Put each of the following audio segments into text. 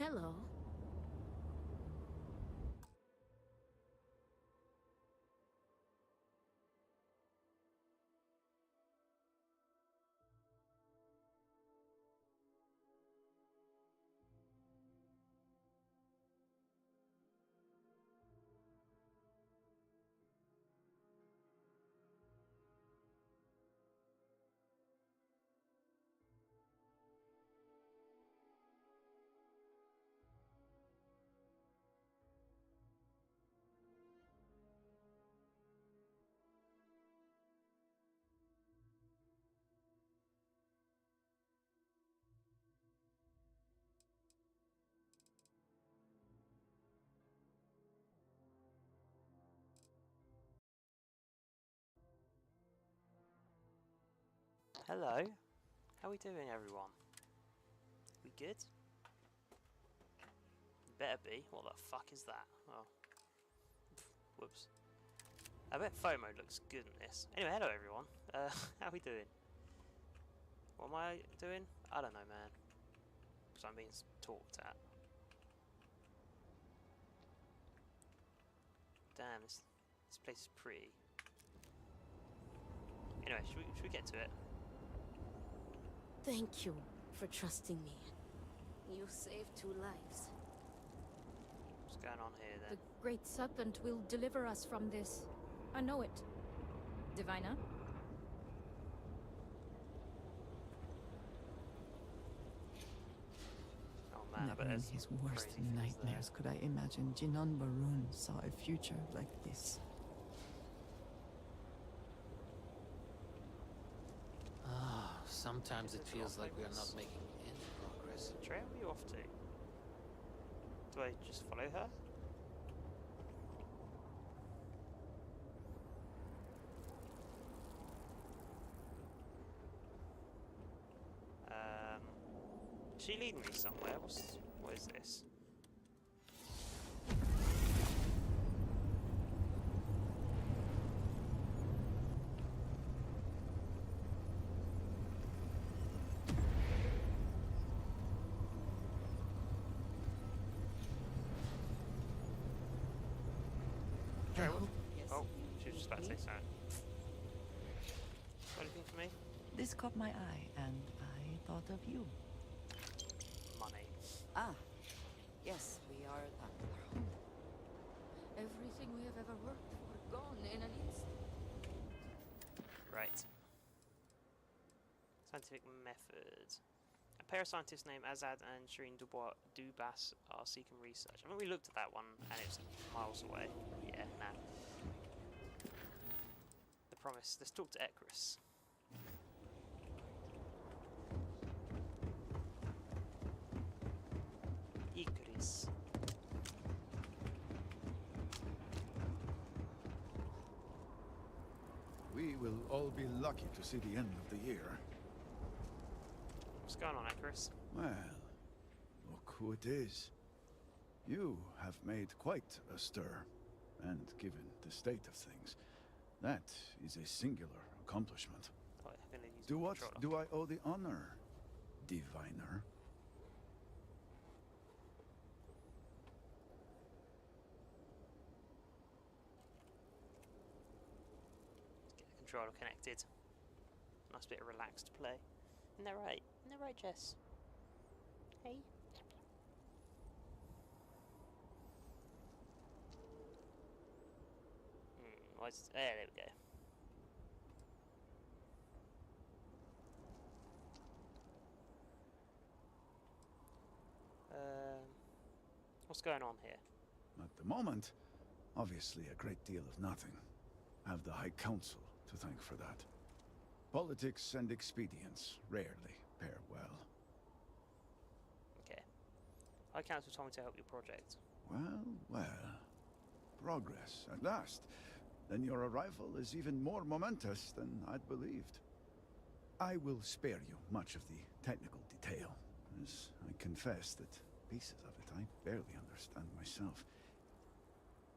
Hello. Hello, how we doing everyone? We good? Better be. What the fuck is that? Oh, whoops. I bet FOMO looks good in this. Anyway, hello everyone. How we doing? What am I doing? I don't know, man. Because I'm being talked at. Damn, this place is pretty. Anyway, should we get to it? Thank you for trusting me. You saved 2 lives. What's going on here then? The Great Serpent will deliver us from this. I know it. Divina? Oh man, I Never bet in there's his some worst crazy things nightmares could I imagine Jinan Barun saw a future like this. Sometimes it feels like we are not making any progress. there. Trey, where are you off to? Do I just follow her? Is she leading me somewhere? What is this? Oh, she was just about to say something. Got anything for me? This caught my eye, and I thought of you. Money. Ah, yes, we are at our home. Everything we have ever worked for gone in an instant. Right. Scientific method. A pair of scientists named Azad and Shireen Dubas are seeking research. I mean, we looked at that one and it's miles away. Yeah, nah. The promise. Let's talk to Ekris. Ekris. We will all be lucky to see the end of the year. What's going on, Ekris? Well, look who it is. You have made quite a stir, and given the state of things, that is a singular accomplishment. Oh, I'm gonna use To my what controller. do I owe the honor, diviner? Let's get the controller connected. Nice bit of relaxed play. Isn't that right? Isn't that right, Jess? Hey. There we go. What's going on here? At the moment, obviously a great deal of nothing. Have the High Council to thank for that. Politics and expedience rarely pair well. Okay. High Council told me to help your project. Well, well. Progress, at last. Then your arrival is even more momentous than I'd believed. I will spare you much of the technical detail, as I confess that pieces of it I barely understand myself.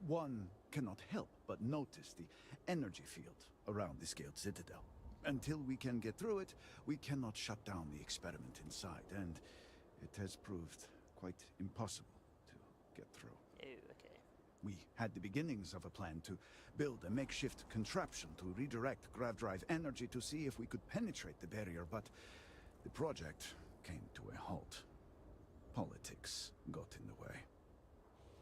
One cannot help but notice the energy field around the Scaled Citadel. Until we can get through it, we cannot shut down the experiment inside, and it has proved quite impossible to get through. Oh, okay. We had the beginnings of a plan to build a makeshift contraption to redirect grav drive energy to see if we could penetrate the barrier, but the project came to a halt. Politics got in the way.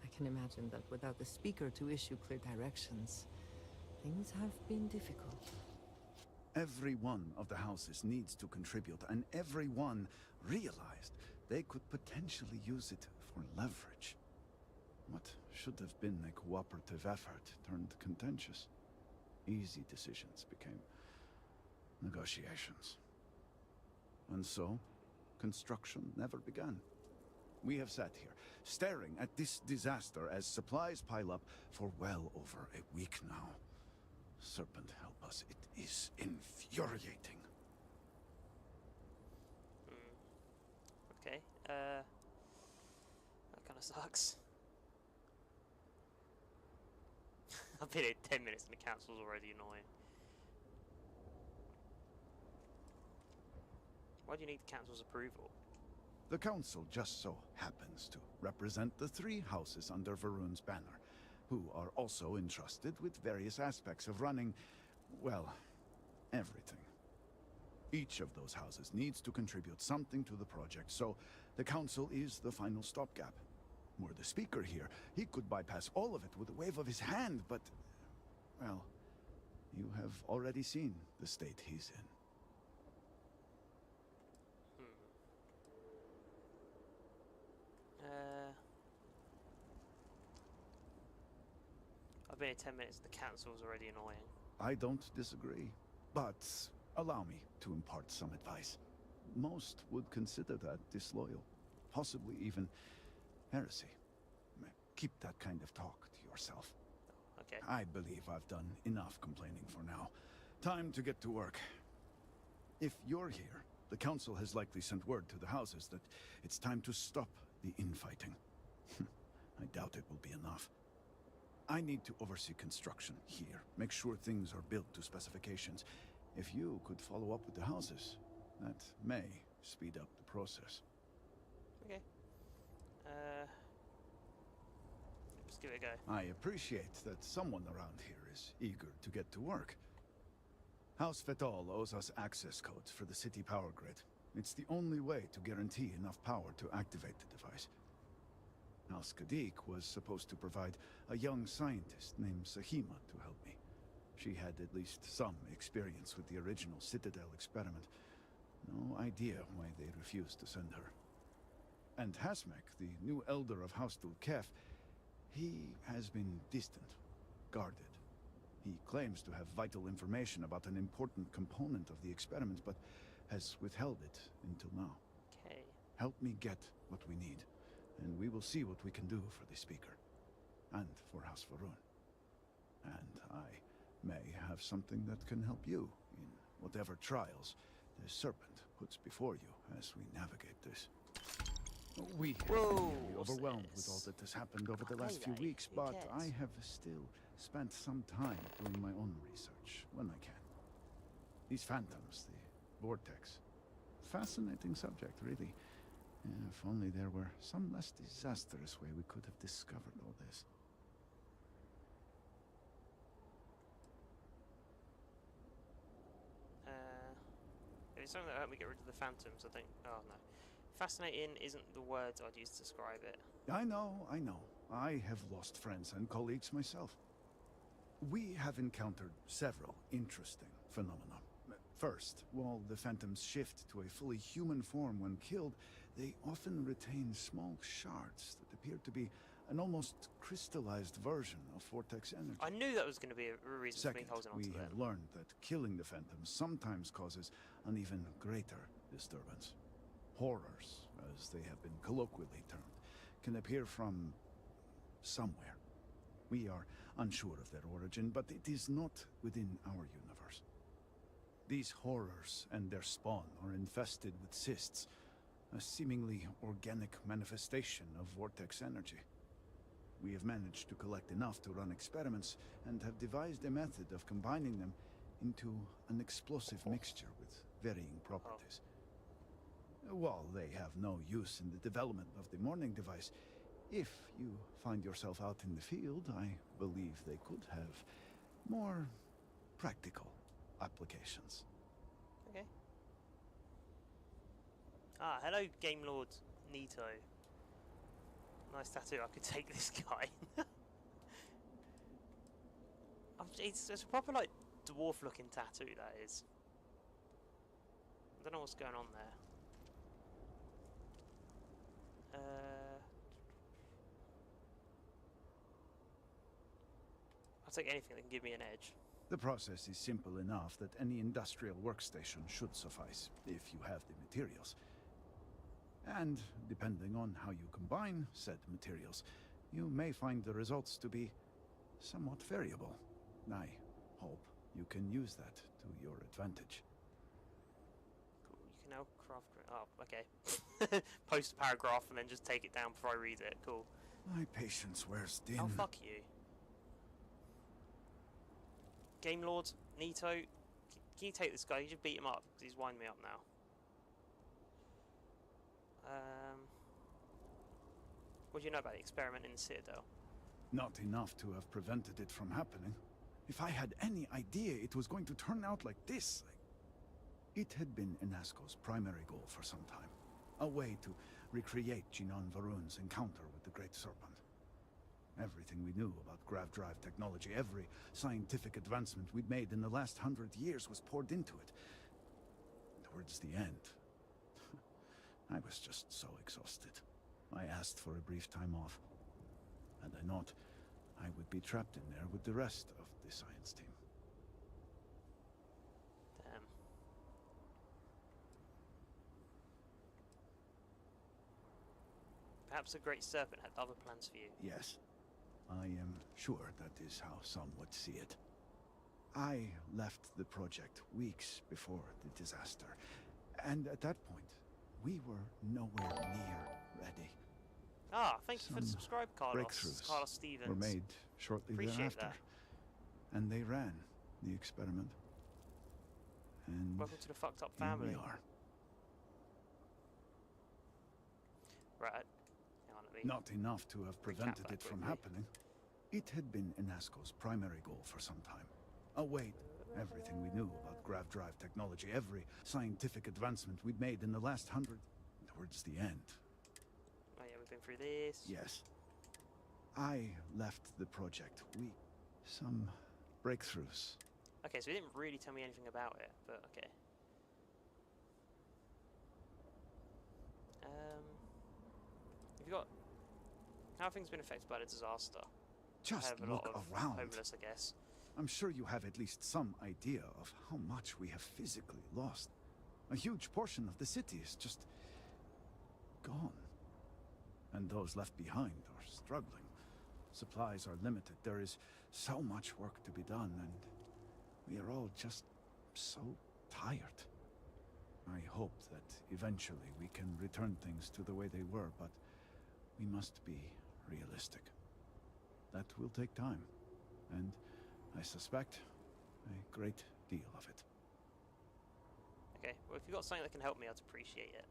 I can imagine that without the speaker to issue clear directions, things have been difficult. Every one of the houses needs to contribute, and everyone realized they could potentially use it for leverage. What should have been a cooperative effort turned contentious. Easy decisions became negotiations. And so, construction never began. We have sat here, staring at this disaster as supplies pile up for well over a week now. Serpent help us, it is infuriating. Okay, that kind of sucks. I've been here 10 minutes and the council's already annoying. Why do you need the council's approval? The council just so happens to represent the 3 houses under Varun's banner, who are also entrusted with various aspects of running, well, everything. Each of those houses needs to contribute something to the project, so the council is the final stopgap. Were the speaker here, he could bypass all of it with a wave of his hand, but, well, you have already seen the state he's in. I've been here 10 minutes and the council's already annoying. I don't disagree, but allow me to impart some advice. Most would consider that disloyal, possibly even heresy. Keep that kind of talk to yourself. Okay. I believe I've done enough complaining for now. Time to get to work. If you're here, the council has likely sent word to the houses that it's time to stop the infighting. I doubt it will be enough. I need to oversee construction here, make sure things are built to specifications. If you could follow up with the houses, that may speed up the process. Okay. Let's give it a go. I appreciate that someone around here is eager to get to work. House Fetal owes us access codes for the city power grid. It's the only way to guarantee enough power to activate the device. House Kadik was supposed to provide a young scientist named Sahima to help me. She had at least some experience with the original Citadel experiment. No idea why they refused to send her. And Hasmek, the new elder of House Dulkef, he has been distant, guarded. He claims to have vital information about an important component of the experiment, but has withheld it until now. Okay. Help me get what we need, and we will see what we can do for the Speaker, and for House Varun. And I may have something that can help you in whatever trials the Serpent puts before you as we navigate this. We have been nearly overwhelmed with all that has happened over the last few weeks, but I have still spent some time doing my own research when I can. These phantoms, the vortex. Fascinating subject, really. If only there were some less disastrous way we could have discovered all this. If it's something that helped me get rid of the phantoms, I think. Oh no. Fascinating isn't the words I'd use to describe it. I know. I have lost friends and colleagues myself. We have encountered several interesting phenomena. First, while the phantoms shift to a fully human form when killed, they often retain small shards that appear to be an almost crystallized version of vortex energy. I knew that was going to be a reason Second, for me holding on we to them. have learned that killing the phantoms sometimes causes an even greater disturbance. Horrors, as they have been colloquially termed, can appear from somewhere. We are unsure of their origin, but it is not within our universe. These horrors and their spawn are infested with cysts, a seemingly organic manifestation of vortex energy. We have managed to collect enough to run experiments and have devised a method of combining them into an explosive mixture with varying properties. While they have no use in the development of the morning device, if you find yourself out in the field, I believe they could have more practical applications. Okay. Ah, hello, Game Lord Nito. Nice tattoo. I could take this guy. It's a proper, like, dwarf-looking tattoo, that is. I don't know what's going on there. I'll take anything that can give me an edge. The process is simple enough that any industrial workstation should suffice, if you have the materials. And, depending on how you combine said materials, you may find the results to be somewhat variable. I hope you can use that to your advantage. Cool. You can now craft... Oh, okay. Post a paragraph and then just take it down before I read it. Cool. My patience wears thin. Oh, fuck you. Game Lord, Nito, can you take this guy? You just beat him up, because he's winding me up now. What do you know about the experiment in the Citadel? Not enough to have prevented it from happening. If I had any idea it was going to turn out like this... It had been Inasco's primary goal for some time. A way to recreate Jinan Varun's encounter with the Great Serpent. Everything we knew about grav drive technology, every scientific advancement we'd made in the last 100 years was poured into it. Towards the end, I was just so exhausted. I asked for a brief time off, and I thought I would be trapped in there with the rest of the science team. Damn. Perhaps the Great Serpent had other plans for you. Yes. I am sure that is how some would see it. I left the project weeks before the disaster, and at that point, we were nowhere near ready. Ah, thank you for the Some subscribe, Carlos. breakthroughs Carlos Stevens. were made shortly Appreciate thereafter, that. and they ran the experiment. And Welcome to the fucked up here family. we are. Right. Hang on, let me... Not enough to have prevented that it from quickly. happening. It had been Inasco's primary goal for some time. Await everything we knew about grav drive technology, every scientific advancement we'd made in the last 100... Towards the end. Oh yeah, we've been through this. Yes. I left the project. Some breakthroughs. Okay, so he didn't really tell me anything about it, but okay. Have you got... How have things been affected by the disaster? I Just have a lot look of around. homeless, I guess. I'm sure you have at least some idea of how much we have physically lost. A huge portion of the city is just... gone. And those left behind are struggling. Supplies are limited. There is so much work to be done, and we are all just so tired. I hope that eventually we can return things to the way they were, but we must be realistic. That will take time, and I suspect a great deal of it. Okay, well if you've got something that can help me, I'd appreciate it.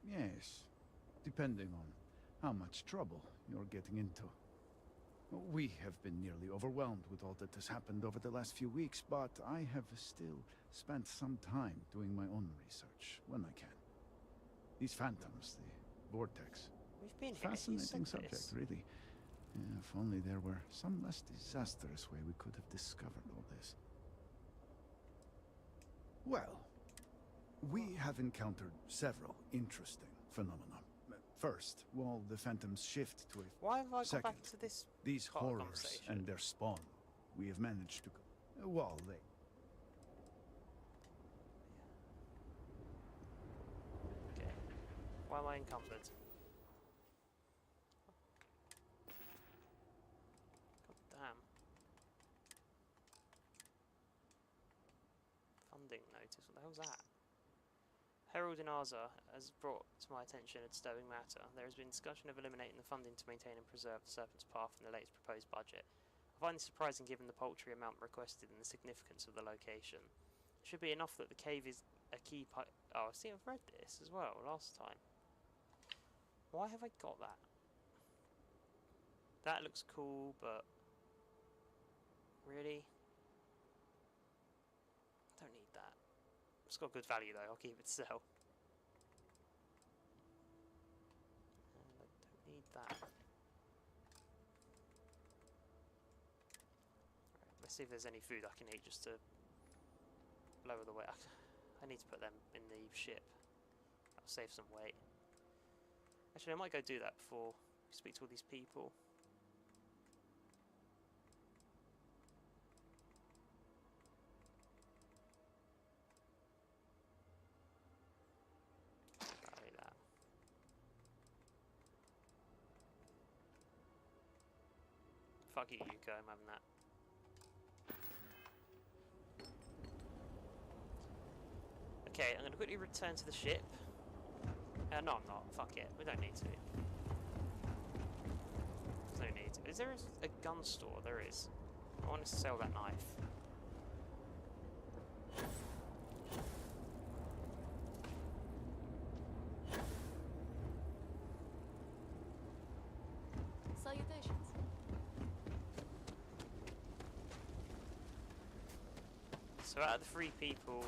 Yes, depending on how much trouble you're getting into. We have been nearly overwhelmed with all that has happened over the last few weeks, but I have still spent some time doing my own research when I can. These phantoms, the vortex. We've been here. Fascinating subject, really. Yeah, if only there were some less disastrous way we could have discovered all this. Well, we have encountered several interesting phenomena. First, while the phantoms shift to a Why have I gone second, back to this? these part of the horrors conversation? and their spawn, we have managed to... Well, they... Okay. Why am I encumbered? God damn. Funding notice. What the hell's that? Herald in Arza has brought to my attention a disturbing matter. There has been discussion of eliminating the funding to maintain and preserve the Serpent's Path in the latest proposed budget. I find this surprising given the paltry amount requested and the significance of the location. It should be enough that the cave is a key pipe. Oh, I see, I've read this as well last time. Why have I got that? That looks cool, but really? I don't need that. It's got good value though, I'll keep it to sell. And I don't need that. Right, let's see if there's any food I can eat just to lower the weight. I need to put them in the ship. That'll save some weight. Actually, I might go do that before we speak to all these people. I'll eat that. Fuck you, Yuko, I'm having that. Okay, I'm going to quickly return to the ship. No, I'm not. Fuck it. We don't need to. There's no need to. Is there a gun store? There is. I want to sell that knife. Salutations. So out of the 3 people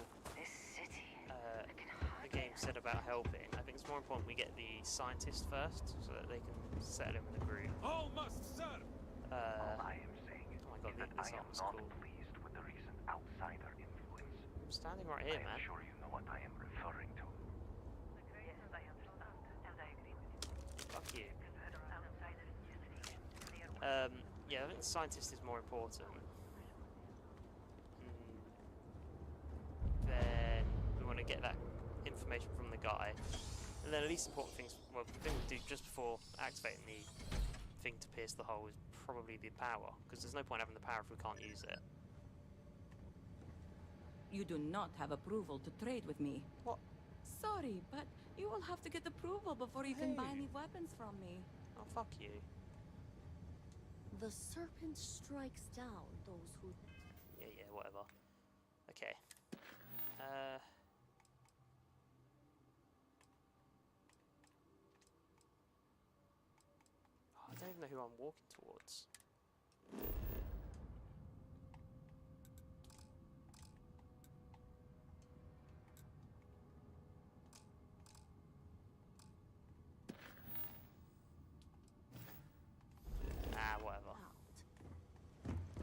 the game said about helping, I think it's more important we get the scientist first, so that they can settle him in a group. All must serve. All I am saying Oh my god, is that this I am arm's not cool. pleased with the recent outsider influence. I'm standing right here, I am man. sure you know what I am referring to. Yes, I understand, and I agree with you. Fuck you. Outsiders investigation. Yeah, I think the scientist is more important. Then we want to get that information from the guy, and then the least important things, well, the thing we do just before activating the thing to pierce the hole is probably the power, because there's no point having the power if we can't use it. You do not have approval to trade with me. What? Sorry, but you will have to get approval before you can buy any weapons from me. Oh, fuck you. The serpent strikes down those who... Yeah, whatever. Okay. I don't even know who I'm walking towards. Whatever.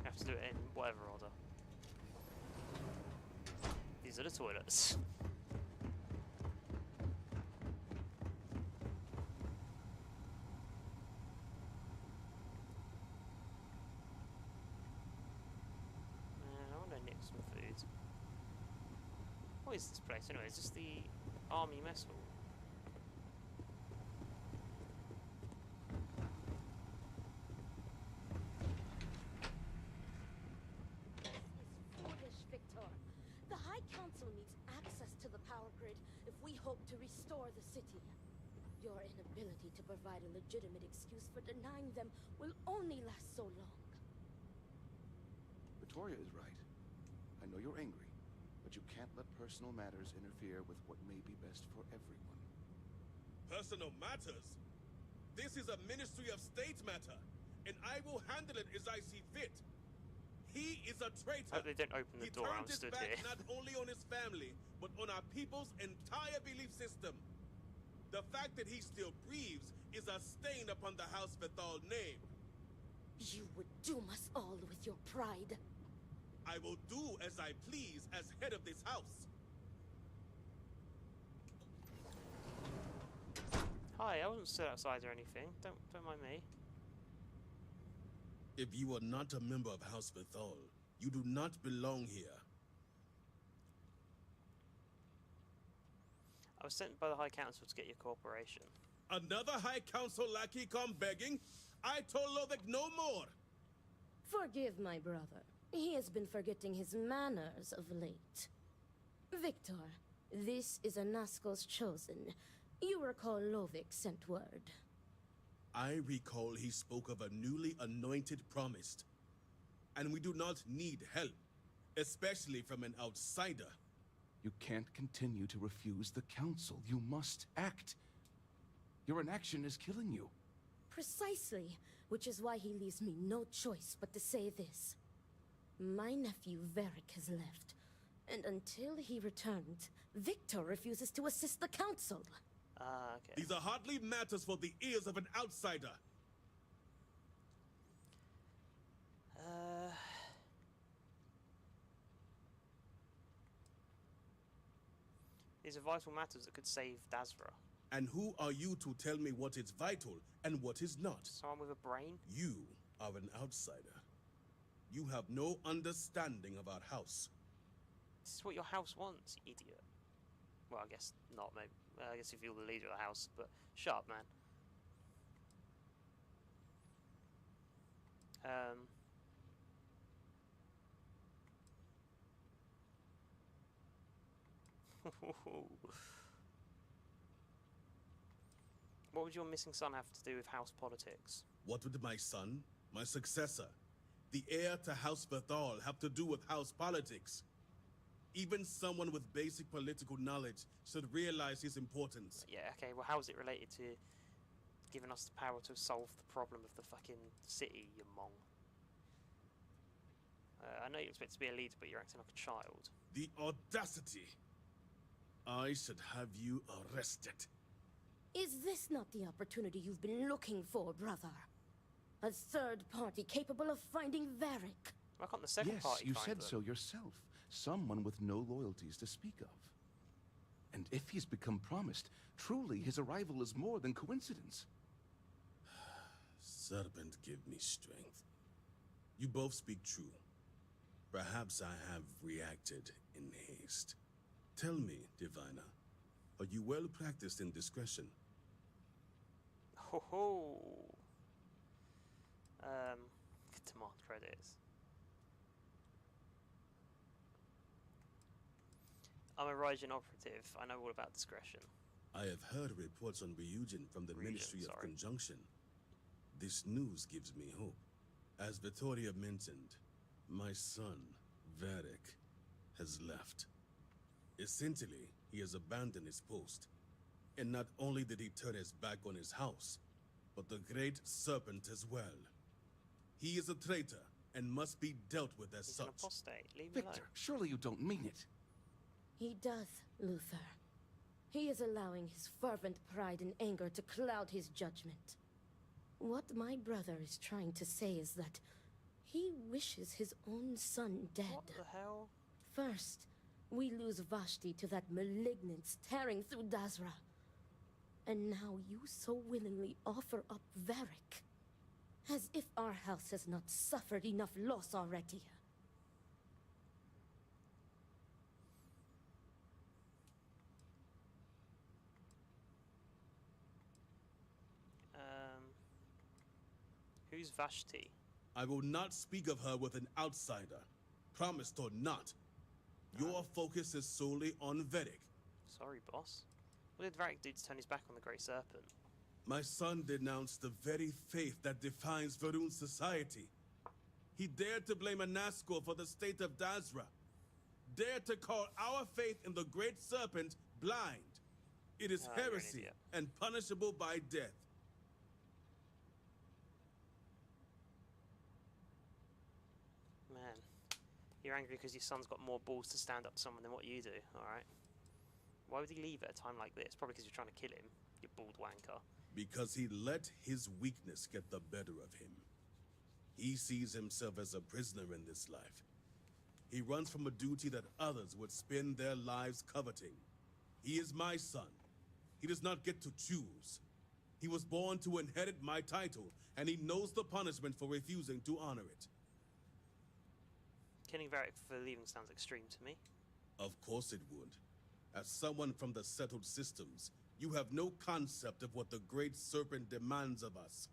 I have to do it in whatever order. These are the toilets. I want to nick some food. What is this place anyway? Is this the army mess hall? The High Council needs access to the power grid if we hope to restore the city. Your inability to provide a legitimate excuse for denying them will only last so long. Victoria is right. I know you're angry, but you can't let personal matters interfere with what may be best for everyone. Personal matters? This is a Ministry of State matter, and I will handle it as I see fit. He is a traitor. I hope they don't open the door. I'm He stood turned his here. back not only on his family, but on our people's entire belief system. The fact that he still breathes is a stain upon the House Bethal name. You would doom us all with your pride. I will do as I please as head of this house. Hi, I wasn't stood outside or anything. Don't mind me. If you are not a member of House Bethal, you do not belong here. I was sent by the High Council to get your cooperation. Another High Council lackey come begging? I told Lovick no more. Forgive my brother. He has been forgetting his manners of late. Victor, this is a Nazgul's chosen. You recall Lovick sent word. I recall he spoke of a newly anointed promised. And we do not need help, especially from an outsider. You can't continue to refuse the council. You must act. Your inaction is killing you. Precisely, which is why he leaves me no choice but to say this. My nephew Varric has left, and until he returns, Victor refuses to assist the council. Okay. These are hardly matters for the ears of an outsider. These are vital matters that could save Dazra. And who are you to tell me what is vital and what is not? Someone with a brain? You are an outsider. You have no understanding of our house. This is what your house wants, you idiot. Well, I guess not, maybe. I guess if you're the leader of the house, but shut up, man. What would your missing son have to do with house politics? What would my son, my successor, the heir to House Bethal have to do with house politics? Even someone with basic political knowledge should realize his importance. Yeah, okay, well, how is it related to giving us the power to solve the problem of the fucking city, you mong? I know you're expected to be a leader, but you're acting like a child. The audacity! I should have you arrested. Is this not the opportunity you've been looking for, brother? A third party capable of finding Varric? Why can't the second party Yes, you find said them? so yourself. Someone with no loyalties to speak of. And if he's become promised, truly his arrival is more than coincidence. Serpent, give me strength. You both speak true. Perhaps I have reacted in haste. Tell me, Divina, are you well practiced in discretion? Ho ho! Demand credits. I'm a Raijin operative. I know all about discretion. I have heard reports on Ryujin from the Ministry of Conjunction. This news gives me hope. As Vittoria mentioned, my son, Varric, has left. Essentially, he has abandoned his post. And not only did he turn his back on his house, but the Great Serpent as well. He is a traitor and must be dealt with as He's such. an apostate. Leave me Victor, alone. surely you don't mean it. He does, Luther. He is allowing his fervent pride and anger to cloud his judgment. What my brother is trying to say is that he wishes his own son dead. What the hell? First, we lose Vashti to that malignance tearing through Dazra. And now you so willingly offer up Varric. As if our house has not suffered enough loss already. Who's Vashti? I will not speak of her with an outsider, promised or not. Your focus is solely on Varric. Sorry, boss. What did Varric do to turn his back on the Great Serpent? My son denounced the very faith that defines Varun's society. He dared to blame Anasco for the state of Dazra. Dared to call our faith in the Great Serpent blind. It is you're an heresy idiot. and punishable by death. Man, you're angry because your son's got more balls to stand up to someone than what you do, alright? Why would he leave at a time like this? Probably because you're trying to kill him, you bald wanker. Because he let his weakness get the better of him. He sees himself as a prisoner in this life. He runs from a duty that others would spend their lives coveting. He is my son. He does not get to choose. He was born to inherit my title, and he knows the punishment for refusing to honor it. Killing Varric for leaving sounds extreme to me. Of course it would. As someone from the settled systems, you have no concept of what the Great Serpent demands of us.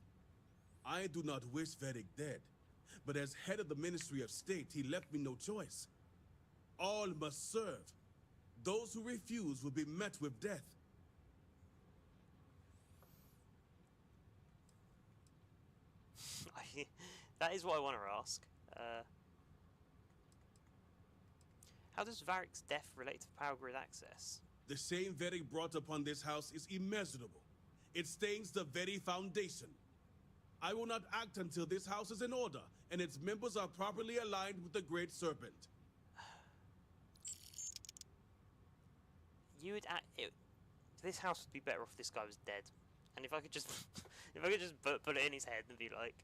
I do not wish Varric dead, but as head of the Ministry of State, he left me no choice. All must serve. Those who refuse will be met with death. That is what I want to ask. How does Varric's death relate to power grid access? The shame Varric brought upon this house is immeasurable. It stains the very foundation. I will not act until this house is in order and its members are properly aligned with the Great Serpent. You would this house would be better off if this guy was dead. And if I could just if I could just put it in his head and be like,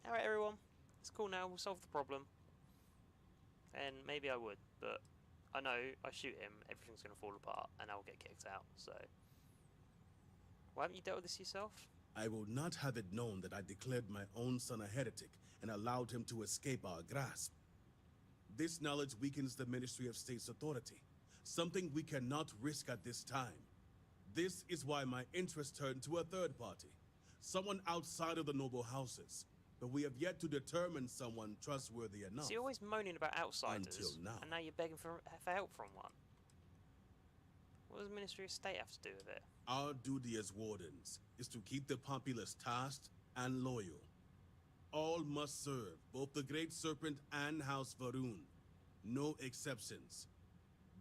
all right, everyone, it's cool now. We'll solve the problem. And maybe I would, but I know I shoot him, everything's gonna fall apart, and I'll get kicked out. So, why haven't you dealt with this yourself? I will not have it known that I declared my own son a heretic and allowed him to escape our grasp. This knowledge weakens the Ministry of State's authority, something we cannot risk at this time. This is why my interest turned to a third party, someone outside of the noble houses, but we have yet to determine someone trustworthy enough. So you're always moaning about outsiders, until now. And now you're begging for help from one. What does the Ministry of State have to do with it? Our duty as wardens is to keep the populace tasked and loyal. All must serve both the Great Serpent and House Varun. No exceptions.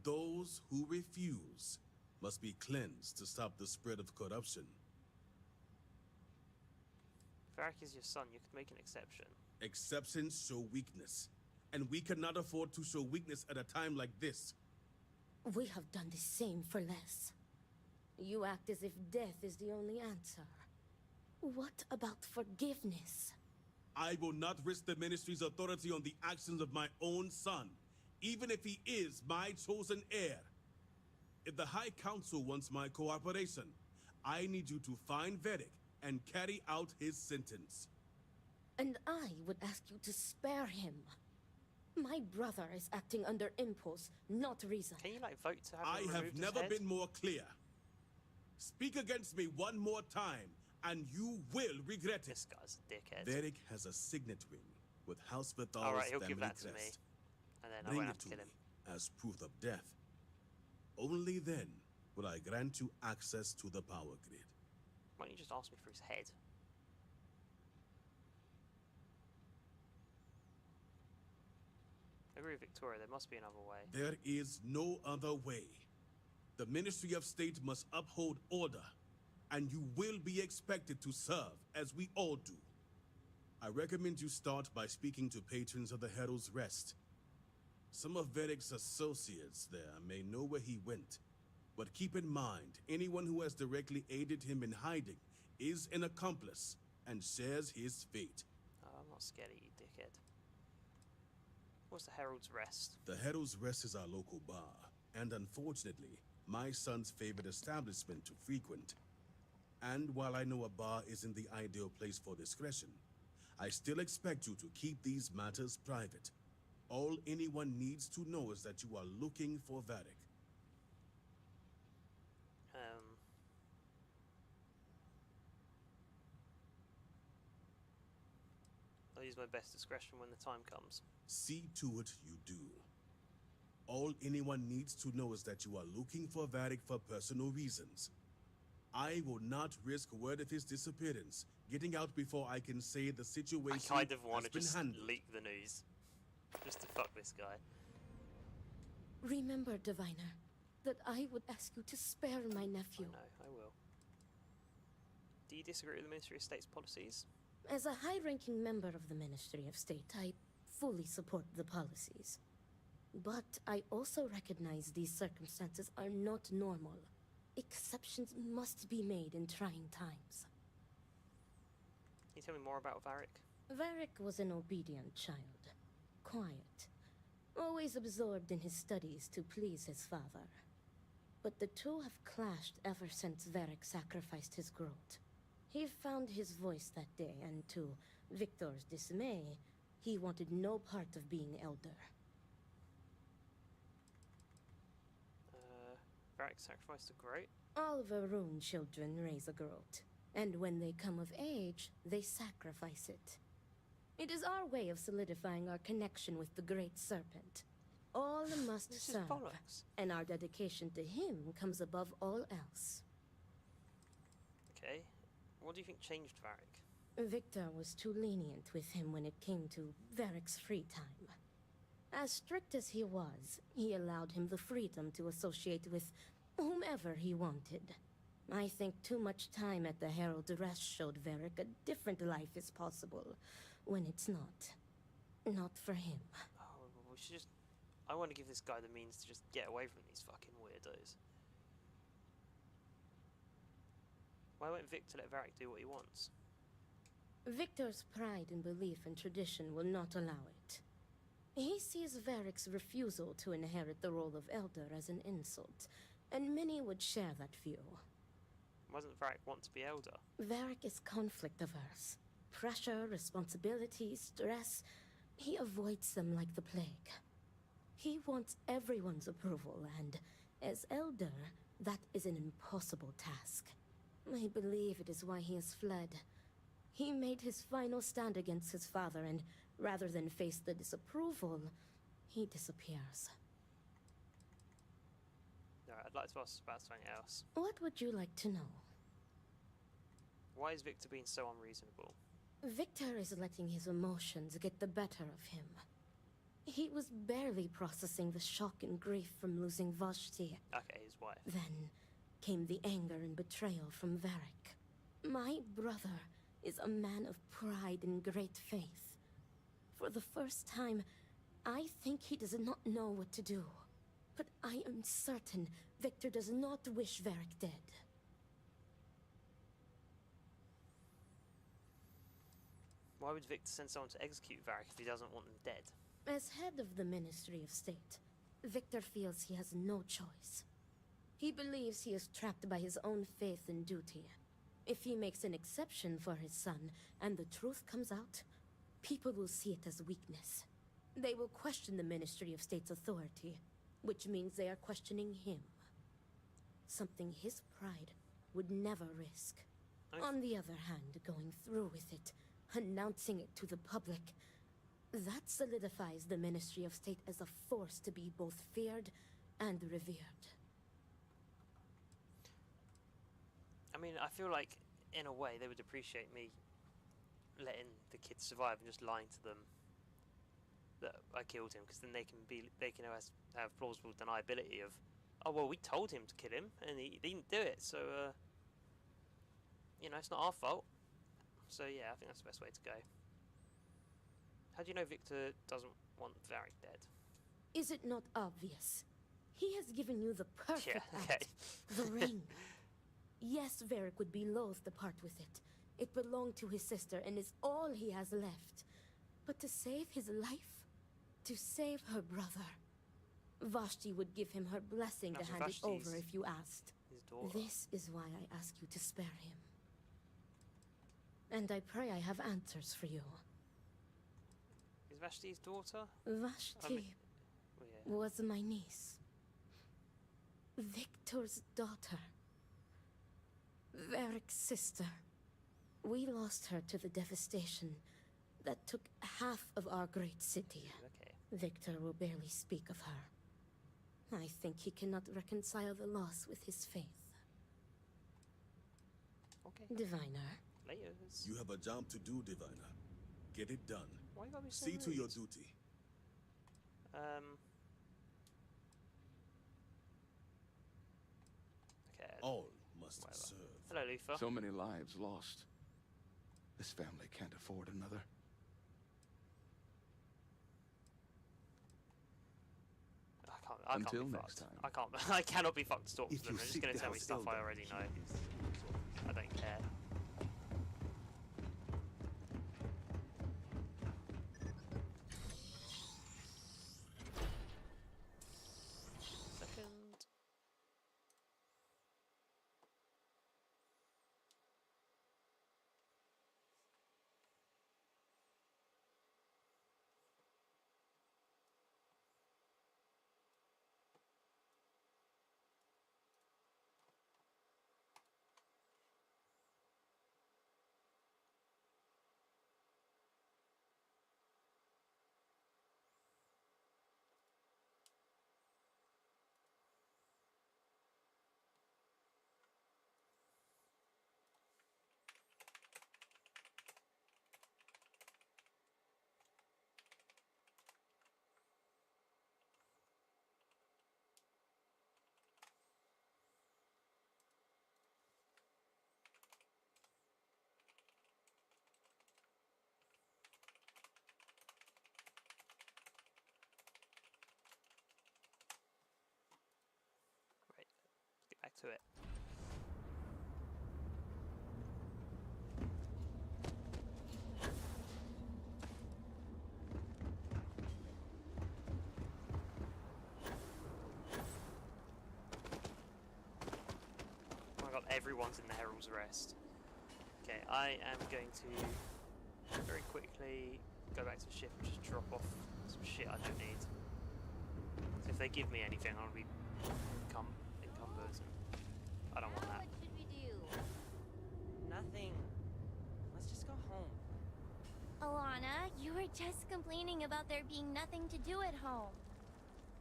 Those who refuse must be cleansed to stop the spread of corruption. Varric is your son, you could make an exception. Exceptions show weakness, and we cannot afford to show weakness at a time like this. We have done the same for less. You act as if death is the only answer. What about forgiveness? I will not risk the Ministry's authority on the actions of my own son, even if he is my chosen heir. If the High Council wants my cooperation, I need you to find Varric and carry out his sentence. And I would ask you to spare him. My brother is acting under impulse, not reason. Can you, like, vote to have I him have removed his never head? been more clear. Speak against me one more time, and you will regret it. This guy's a dickhead. Varric has a signet ring with House Bethal's Alright, he'll family give that to me. crest. And then I Bring won't it have to to kill me him. as proof of death. Only then will I grant you access to the power grid. Why don't you just ask me for his head? I agree with Victoria, there must be another way. There is no other way. The Ministry of State must uphold order, and you will be expected to serve, as we all do. I recommend you start by speaking to patrons of the Herald's Rest. Some of Varric's associates there may know where he went, but keep in mind, anyone who has directly aided him in hiding is an accomplice and shares his fate. Oh, I'm not scared of you, dickhead. What's the Herald's Rest? The Herald's Rest is our local bar, and unfortunately, my son's favorite establishment to frequent. And while I know a bar isn't the ideal place for discretion, I still expect you to keep these matters private. All anyone needs to know is that you are looking for Varric. I'll use my best discretion when the time comes. See to it you do. All anyone needs to know is that you are looking for Varric for personal reasons. I will not risk word of his disappearance getting out before I can say the situation I kind of want has to been just handled. leak the news. Just to fuck this guy. Remember, Diviner, that I would ask you to spare my nephew. I know, I will. Do you disagree with the Ministry of State's policies? As a high-ranking member of the Ministry of State, I fully support the policies. But I also recognize these circumstances are not normal. Exceptions must be made in trying times. Can you tell me more about Varric? Varric was an obedient child. Quiet. Always absorbed in his studies to please his father. But the two have clashed ever since Varric sacrificed his growth. He found his voice that day, and to Victor's dismay, he wanted no part of being elder. Varric sacrificed a groat? All Varun children raise a groat, and when they come of age, they sacrifice it. It is our way of solidifying our connection with the Great Serpent. All must This serve, is bollocks. and our dedication to him comes above all else. Okay. What do you think changed Varric? Victor was too lenient with him when it came to Varric's free time. As strict as he was, he allowed him the freedom to associate with whomever he wanted. I think too much time at the Herald Rest showed Varric a different life is possible, when it's not. Not for him. Oh, we should just... I want to give this guy the means to just get away from these fucking weirdos. Why won't Victor let Varric do what he wants? Victor's pride and belief in tradition will not allow it. He sees Varric's refusal to inherit the role of Elder as an insult, and many would share that view. Why doesn't Varric want to be Elder? Varric is conflict averse. Pressure, responsibility, stress, he avoids them like the plague. He wants everyone's approval, and as Elder, that is an impossible task. I believe it is why he has fled. He made his final stand against his father, and rather than face the disapproval, he disappears. Alright, I'd like to ask about something else. What would you like to know? Why is Victor being so unreasonable? Victor is letting his emotions get the better of him. He was barely processing the shock and grief from losing Vashti. Okay, his wife. Then came the anger and betrayal from Varric. My brother is a man of pride and great faith. For the first time, I think he does not know what to do. But I am certain Victor does not wish Varric dead. Why would Victor send someone to execute Varric if he doesn't want them dead? As head of the Ministry of State, Victor feels he has no choice. He believes he is trapped by his own faith and duty. If he makes an exception for his son, and the truth comes out, people will see it as weakness. They will question the Ministry of State's authority, which means they are questioning him. Something his pride would never risk. On the other hand, going through with it, announcing it to the public, that solidifies the Ministry of State as a force to be both feared and revered. I mean, I feel like, in a way, they would appreciate me letting the kids survive and just lying to them that I killed him, because then they can have plausible deniability of, oh well, we told him to kill him and he didn't do it, so you know, it's not our fault. So yeah, I think that's the best way to go. How do you know Victor doesn't want Varric dead? Is it not obvious? He has given you the perfect okay. act, the ring. Yes, Varric would be loath to part with it. It belonged to his sister and is all he has left. But to save his life, to save her brother, Vashti would give him her blessing to hand it over if you asked. His daughter. This is why I ask you to spare him. And I pray I have answers for you. Is Vashti his daughter? Vashti was my niece. Victor's daughter. Varric's sister. We lost her to the devastation that took half of our great city. Okay. Victor will barely speak of her. I think he cannot reconcile the loss with his faith. Okay. Diviner. Layers. You have a job to do, Diviner. Get it done. Why you gotta be so See to rude? your duty. Okay. All must Whatever. serve. Hello, Lufa. So many lives lost. This family can't afford another. I can't Until be next fucked. time. I can't. I cannot be fucked to talk to If them. you They're just seek gonna to tell me help stuff I Elder, already know. I don't care. Second. to it. Oh my god, everyone's in the Herald's Rest. Okay, I am going to very quickly go back to the ship and just drop off some shit I don't need. So if they give me anything, I'll be encumbered. I don't want that. What should we do? Nothing. Let's just go home. Alana, you were just complaining about there being nothing to do at home.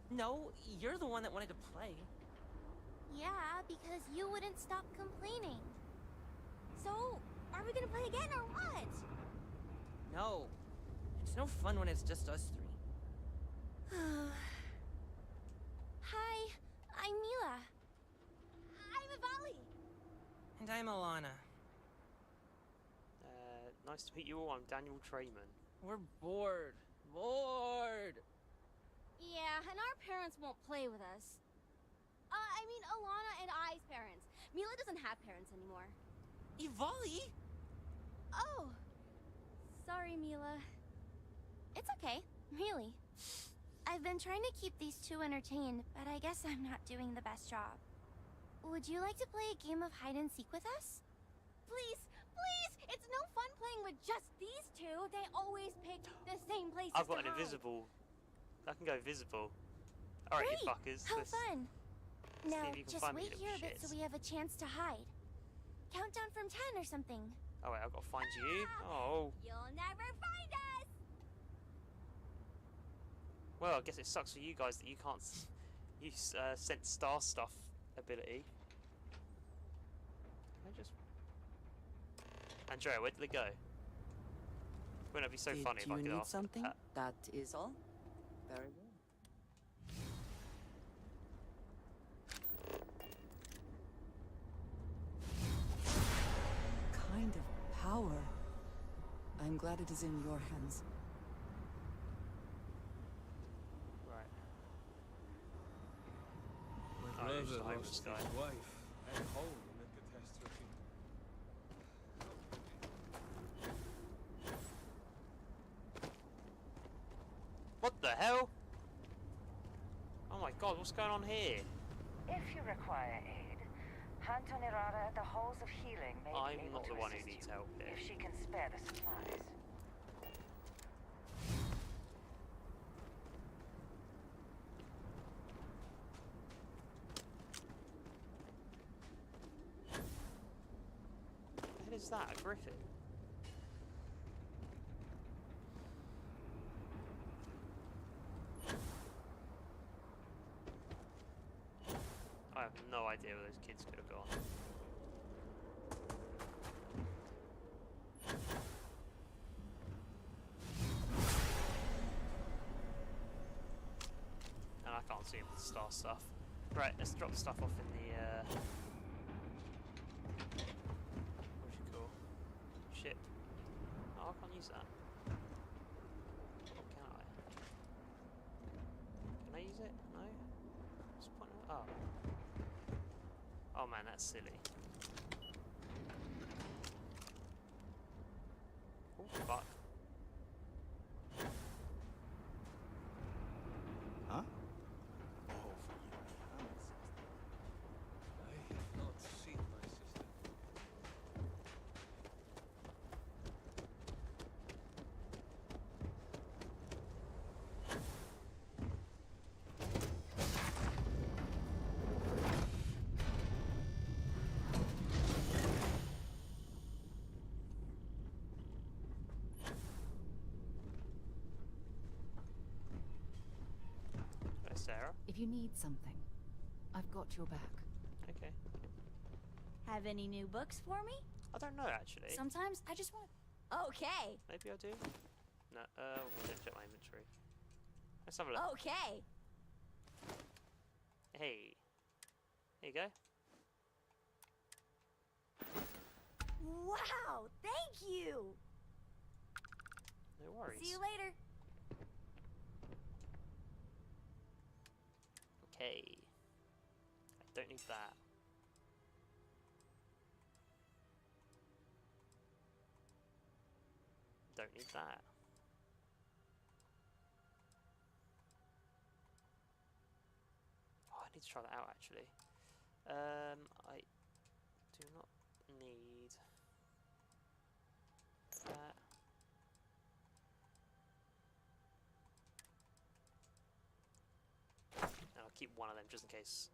No, you're the one that wanted to play. Yeah, because you wouldn't stop complaining. So, are we gonna play again or what? No. It's no fun when it's just us three. Hi, I'm Mila. I'm Ivali. And I'm Alana. Nice to meet you all. I'm Daniel Trayman. We're bored. Bored! Yeah, and our parents won't play with us. I mean, Alana and I's parents. Mila doesn't have parents anymore. Ivali? Oh. Sorry, Mila. It's okay, really. I've been trying to keep these two entertained, but I guess I'm not doing the best job. Would you like to play a game of hide and seek with us? Please, please! It's no fun playing with just these two. They always pick the same places I've got to an hide. invisible. I can go visible. Alright, you fuckers. How fun! Now, see if you can just find me, wait little here a bit so shits. we have a chance to hide. Count down from 10 or something. Oh wait, I've got to find you. Oh. You'll never find us! Well, I guess it sucks for you guys that you can't use sense star stuff ability. Can I just... Andrea, where did they go? Wouldn't it be so funny if I Did could you need ask something? that? That is all. Very well. Kind of power. I'm glad it is in your hands. Right. My Oh, it's brother the lost homeless his guy. wife and home in a catastrophe. What the hell? Oh my god, what's going on here? If you require aid, hunt on Irada at the halls of healing may be I'm able not the to one who assist needs you, help here. if she can spare the supplies. What is that? A griffin? I have no idea where those kids could have gone. And I can't see the star stuff. Right, let's drop the stuff off in the what do you call? Ship. Oh, I can't use that. Or can I? Can I use it? No? What's the point of it? Oh. Oh man, that's silly. Oh fuck. Huh? I have not seen my sister. Hello, Sarah. If you need something, I've got your back. Okay. Have any new books for me? I don't know actually. Sometimes I just want... Okay. Maybe I do. No, we'll check my inventory. Let's have a look. Okay. Hey. There you go. Wow, thank you. No worries. See you later. Okay. I don't need that. don't need that. Oh, I need to try that out actually. I do not need that. And I'll keep one of them just in case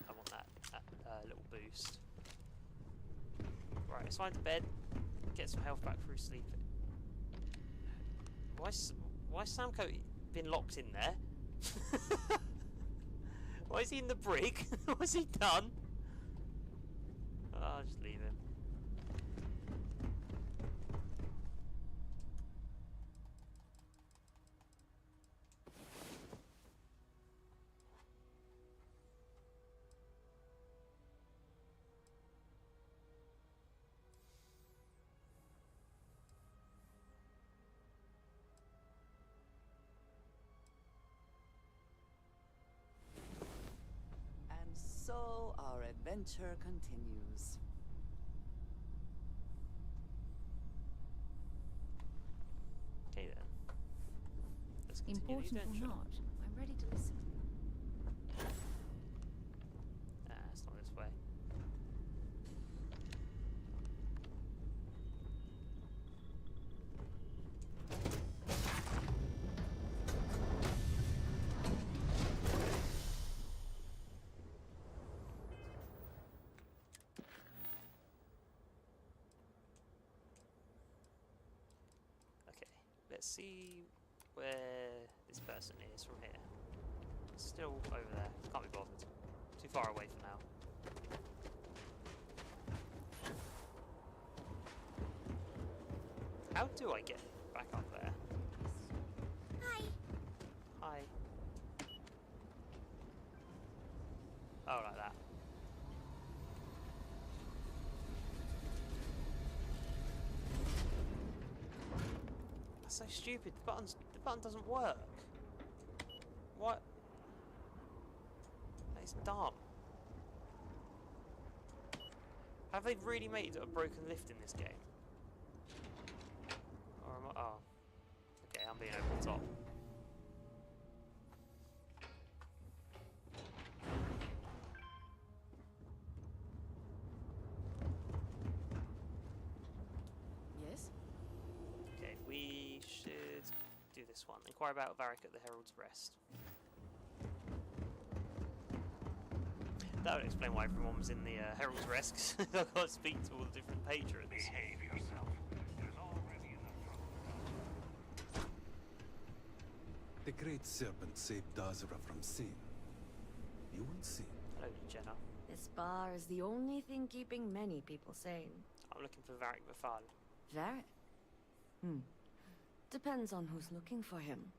I want that little boost. Right, let's find the bed. Get some health back through sleep. Why Samco been locked in there? Why is he in the brig? What's he done? Oh, I'll just leave him. So our adventure continues. Okay then. Let's continue the Important or adventure. not, I'm ready to listen. It's not this way. Let's see where this person is from here. It's still over there. Can't be bothered. Too far away for now. How do I get back up there? Hi. Hi. Oh, like that. That's so stupid. The button doesn't work. What? That is dumb. Have they really made a broken lift in this game? Or am I? Oh. Okay, I'm being over the top. Yes? Okay, we should do this one. Inquire about Varric at the Herald's Rest. That would explain why everyone was in the Herald's Rest, because I can't speak to all the different patrons. Behave yourself. There's already enough trouble. The Great Serpent saved Dazra from sin. You will see. Hello, Jenna. This bar is the only thing keeping many people sane. I'm looking for Varric Bafal. Varric? Depends on who's looking for him.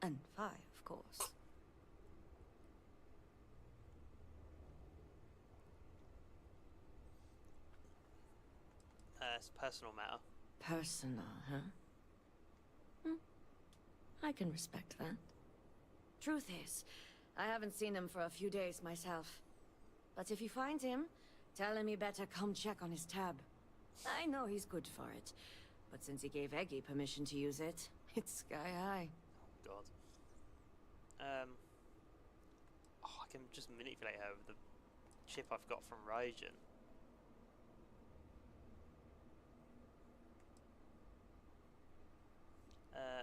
And Fi, of course. It's a personal matter. Personal, huh? I can respect that. Truth is, I haven't seen him for a few days myself. But if you find him, tell him he better come check on his tab. I know he's good for it, but since he gave Eggy permission to use it, it's sky high. Oh, God. Oh, I can just manipulate her with the chip I've got from Raijin.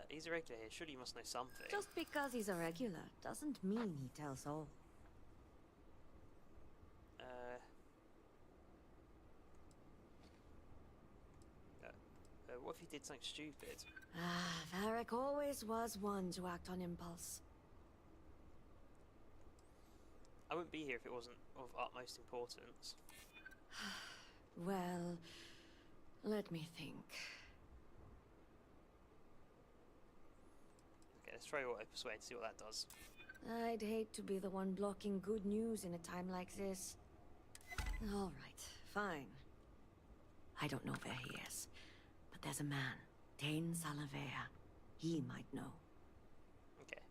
He's a regular here. Surely you must know something. Just because he's a regular doesn't mean he tells all. What if he did something stupid? Varric always was one to act on impulse. I wouldn't be here if it wasn't of utmost importance. Well, let me think. Okay, let's try Auto Persuade, see what that does. I'd hate to be the one blocking good news in a time like this. All right, fine. I don't know where he is, but there's a man, Dane Salavea. He might know. Okay.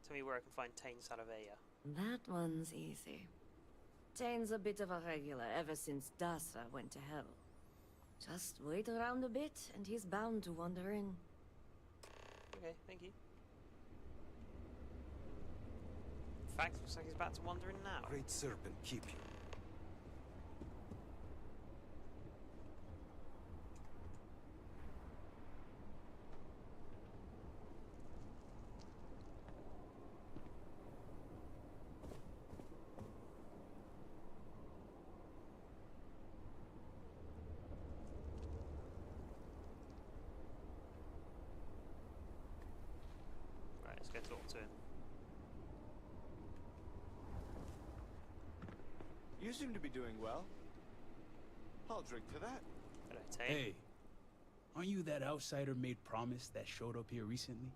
Tell me where I can find Tane Salavea. That one's easy. Tane's a bit of a regular ever since Dazra went to hell. Just wait around a bit, and he's bound to wander in. Okay, thank you. In fact, looks like he's about to wander in now. Great Serpent keep you. Right, let's go talk to him. You seem to be doing well. I'll drink to that. Hello, Tate. Hey, aren't you that outsider made promise that showed up here recently?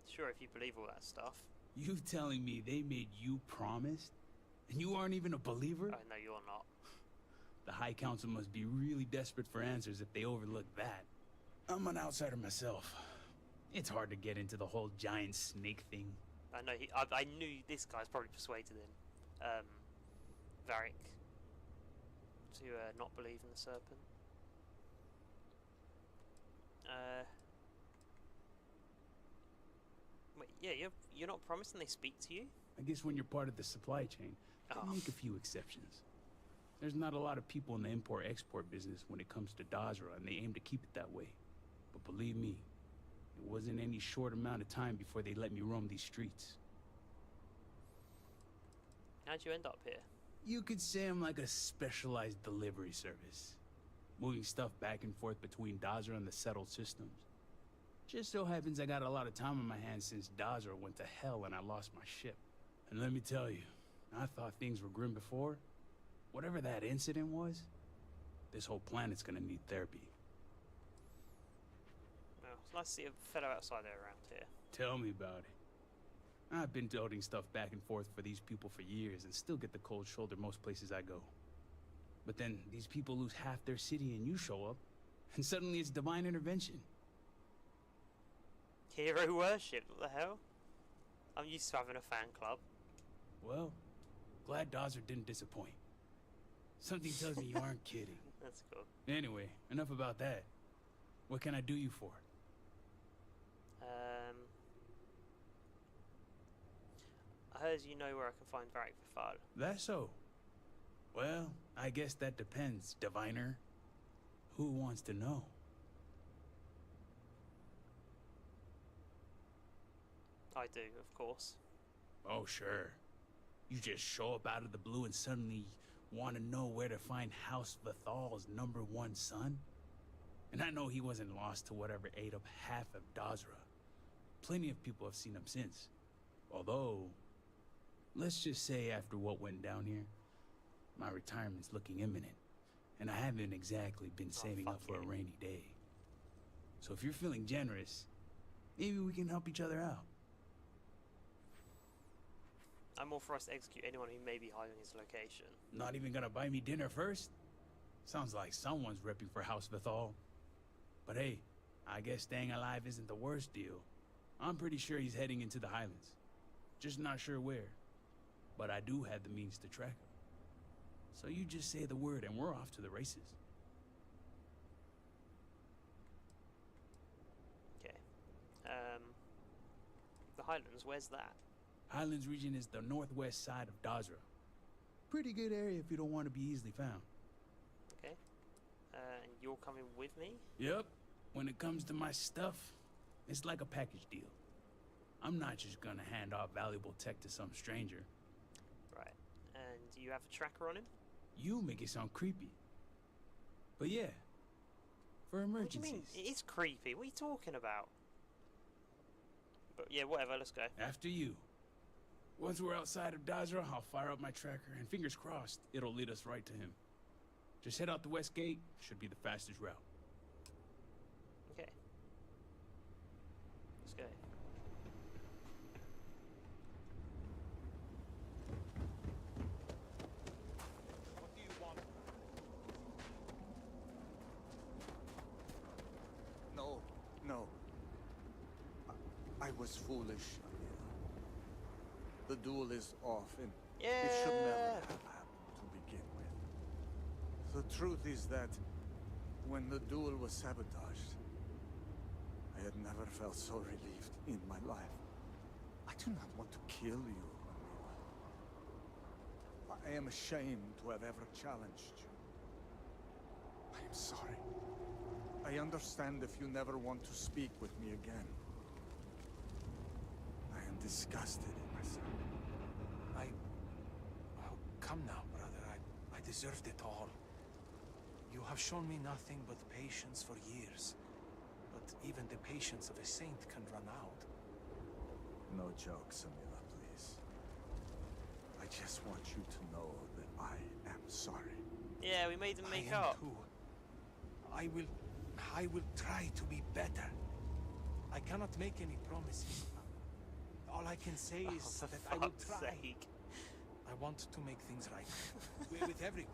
Sure, if you believe all that stuff. You telling me they made you promise? And you aren't even a believer? Oh, no, you're not. The High Council must be really desperate for answers if they overlook that. I'm an outsider myself. It's hard to get into the whole giant snake thing. I know, I knew this guy's probably persuaded him. Varric. To not believe in the serpent. Wait, yeah, you're not promising they speak to you? I guess when you're part of the supply chain, they make a few exceptions. There's not a lot of people in the import-export business when it comes to Dazra, and they aim to keep it that way. But believe me, it wasn't any short amount of time before they let me roam these streets. How'd you end up here? You could say I'm like a specialized delivery service, moving stuff back and forth between Dazra and the settled systems. Just so happens I got a lot of time on my hands since Dazra went to hell and I lost my ship. And let me tell you, I thought things were grim before. Whatever that incident was, this whole planet's gonna need therapy. Well, it's nice to see a fellow outsider around here. Tell me about it. I've been toting stuff back and forth for these people for years and still get the cold shoulder most places I go. But then these people lose half their city and you show up, and suddenly it's divine intervention. Hero worship, what the hell? I'm used to having a fan club. Well, glad Dazra didn't disappoint. Something tells me you aren't kidding. That's cool. Anyway, enough about that. What can I do you for? I heard you know where I can find Varric Vifal. That's so. Well, I guess that depends, diviner. Who wants to know? I do, of course. Oh, sure. You just show up out of the blue and suddenly want to know where to find House Vithal's #1 son? And I know he wasn't lost to whatever ate up half of Dazra. Plenty of people have seen him since. Although, let's just say after what went down here, my retirement's looking imminent. And I haven't exactly been saving up for a rainy day. So if you're feeling generous, maybe we can help each other out. I'm authorized to execute anyone who may be hiding his location. Not even gonna buy me dinner first? Sounds like someone's repping for House Vithal. But hey, I guess staying alive isn't the worst deal. I'm pretty sure he's heading into the Highlands. Just not sure where. But I do have the means to track him. So you just say the word and we're off to the races. Okay. The Highlands, where's that? Highlands region is the northwest side of Dazra. Pretty good area if you don't want to be easily found. Okay. And you're coming with me? Yep. When it comes to my stuff, it's like a package deal. I'm not just gonna hand off valuable tech to some stranger. Right. And do you have a tracker on him? You make it sound creepy. But yeah, for emergencies. What do you mean? It is creepy. What are you talking about? But yeah, whatever, let's go. After you. Once we're outside of Dazra, I'll fire up my tracker, and fingers crossed, it'll lead us right to him. Just head out the west gate, should be the fastest route. Okay. Let's go. What do you want? No. I was foolish. The duel is off, and It should never have happened to begin with. The truth is that when the duel was sabotaged, I had never felt so relieved in my life. I do not want to kill you, Amila. I am ashamed to have ever challenged you. I am sorry. I understand if you never want to speak with me again. I am disgusted in myself. Oh, come now, brother. I deserved it all. You have shown me nothing but patience for years. But even the patience of a saint can run out. No jokes, Amila, please. I just want you to know that I am sorry. Yeah, we made them make I am up. Too. I will try to be better. I cannot make any promises. All I can say is that I will try. Sake. I want to make things right with everyone.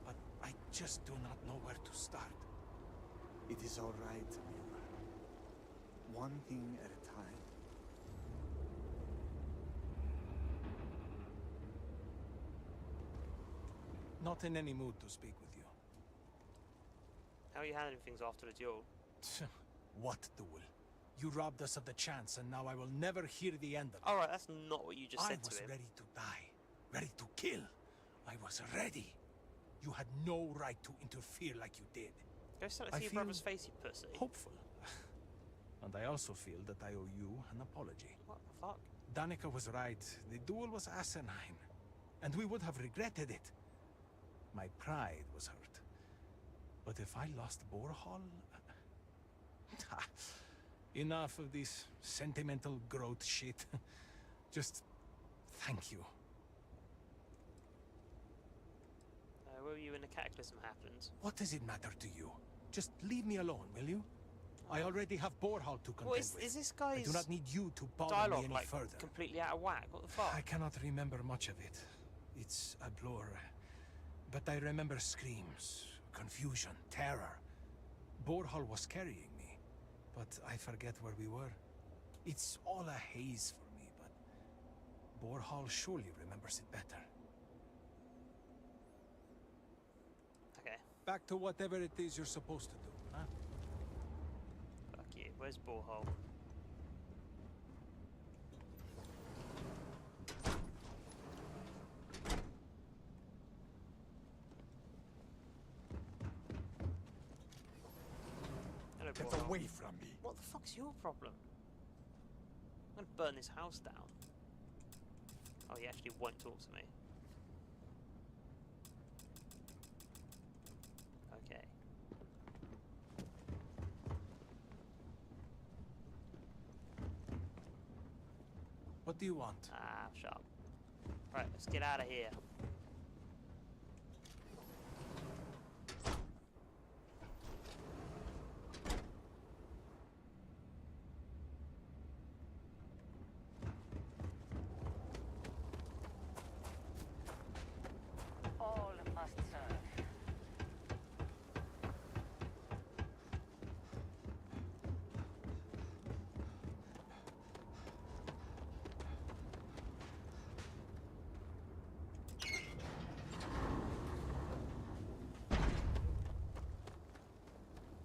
But I just do not know where to start. It is all right, Amila. One thing at a time. Not in any mood to speak with you. How are you handling things after the duel? What duel? You robbed us of the chance, and now I will never hear the end of it. Alright, that's not what you just said to him. I was ready to die, ready to kill. I was ready. You had no right to interfere like you did. Go stand and see your brother's face, you pussy. Hopeful. And I also feel that I owe you an apology. What the fuck? Danica was right. The duel was asinine. And we would have regretted it. My pride was hurt. But if I lost Borhall... Enough of this sentimental growth shit. Just thank you. Where were you when the cataclysm happened? What does it matter to you? Just leave me alone, will you? I already have Borhall to contend with. Is this guy's I do not need you to bother dialogue me any like further. completely out of whack? What the fuck? I cannot remember much of it. It's a blur. But I remember screams, confusion, terror. Borhall was carrying me, but I forget where we were. It's all a haze for me, but Borhall surely remembers it better. Okay. Back to whatever it is you're supposed to do, huh? Fuck you. Where's Borehole? Hello, Get Borehole. away from me. What the fuck's your problem? I'm gonna burn this house down. Oh, he actually won't talk to me. Okay. What do you want? Ah, shut up. Right, let's get out of here. All must serve.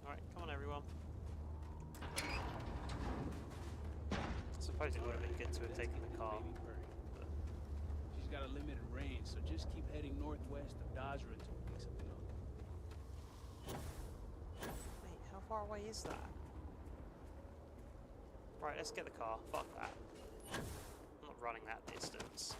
Alright, come on everyone. I suppose it would have been good to have taken the car. But She's got a limited range, so just keep heading northwest of Dazra until we pick something up. wait, how far away is that? Right, let's get the car. Fuck that. I'm not running that distance.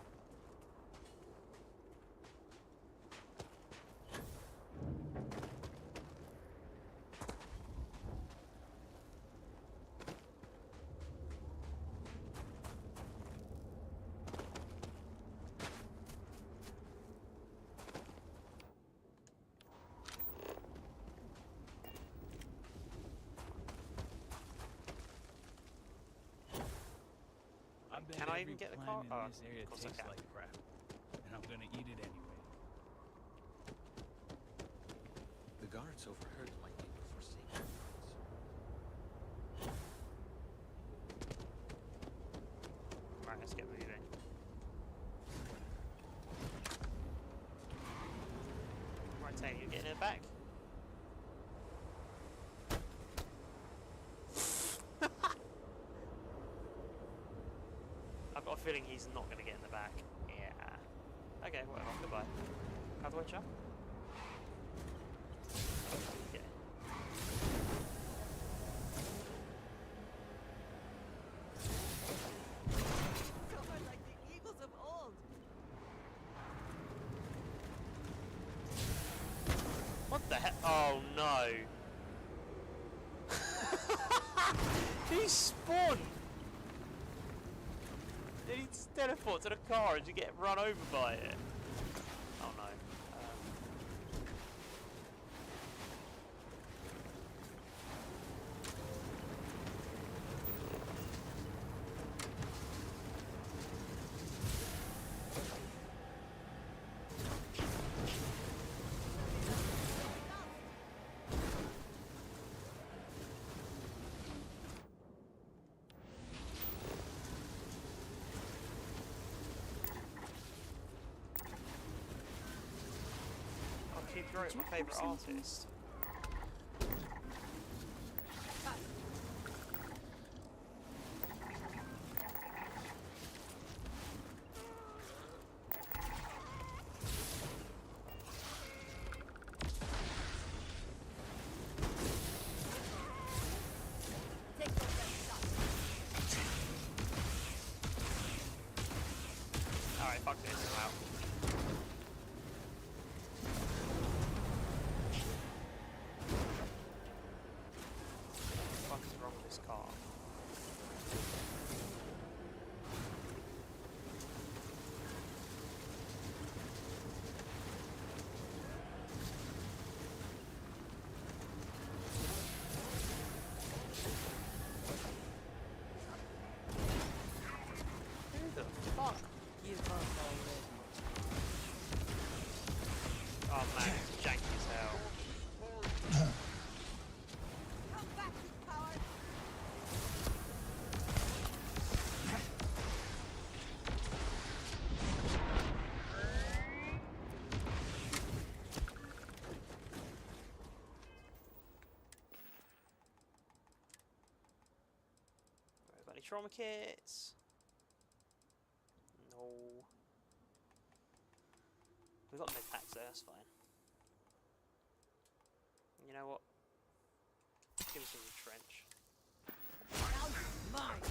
I bet Can I every even get the plant car? in this area Of course I tastes can. like crap, and I'm gonna eat it anyway. The guards overheard my need for safety. Right, let's get moving. Hey, you getting it back? I've got a feeling he's not going to get in the back. Yeah. Okay, whatever. Goodbye. How do I jump? Yeah. Covered like the eagles of old. What the heck? Oh no! He spawned! Did he just teleport to the car and you get run over by it? Oh no. Keith Rowe's my favourite artist. Alright, fuck this, I'm out. Oh man, it's janky as hell. Come back, you coward! Got any trauma kits? No. We've got med packs there, that's fine. You know what? Give me some trench. Now you're mine!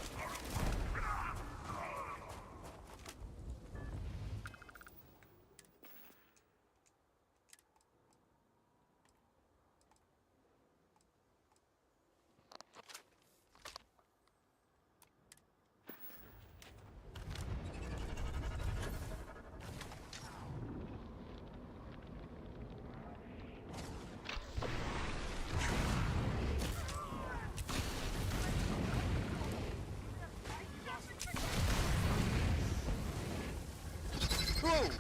Whoa!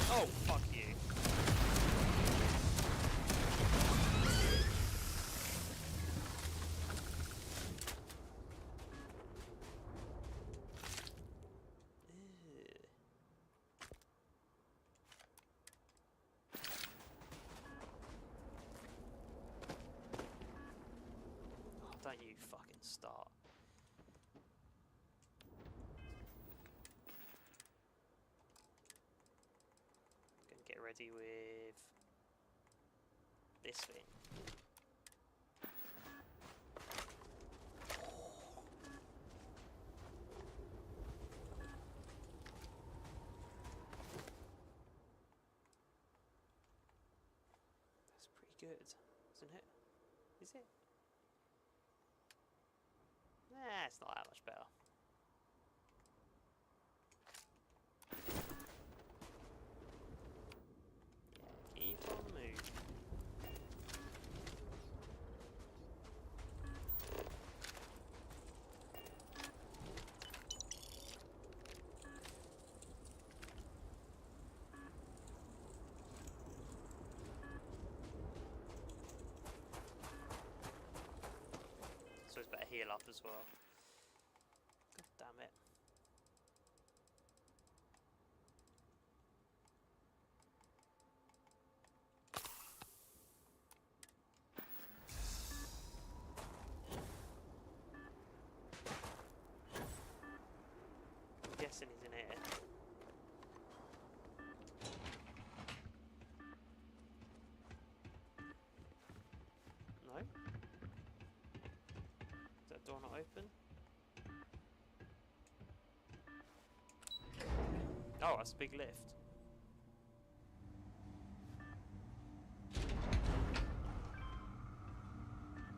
Oh, fuck you. Oh, don't you fucking start. Get ready with this thing. That's pretty good, isn't it? Is it? Nah, it's not that much better. heal up as well. God damn it. I'm guessing he's in here. No? Is that door not open? Oh, that's a big lift.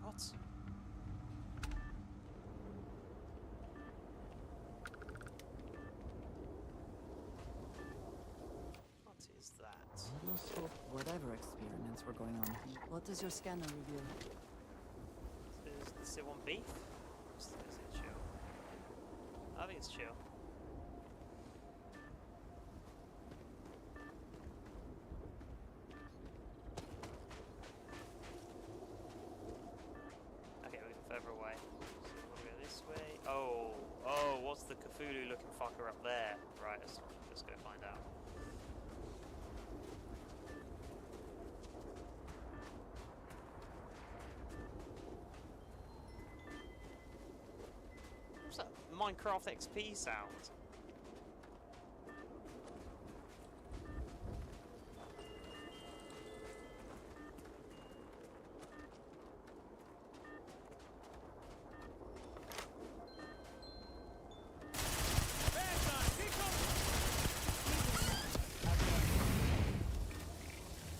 What? What is that? Let's hope whatever experiments were going on. What does your scanner reveal? Does it want beef? Is it chill? I think it's chill. Okay, we're further away. So we want to go this way. Oh, what's the Cthulhu looking fucker up there? Right, let's go find out. What's that Minecraft XP sound?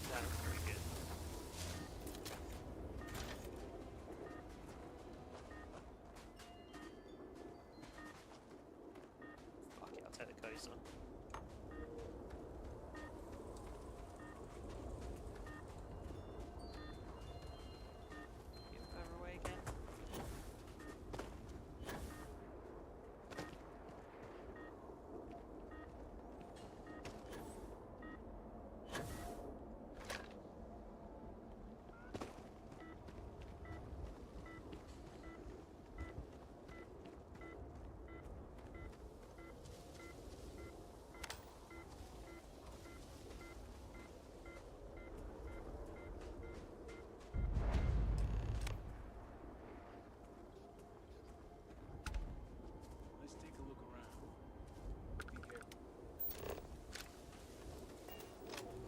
That was pretty good. Fuck it, I'll take the coaster. Get further away again. Let's take a look around. Be careful.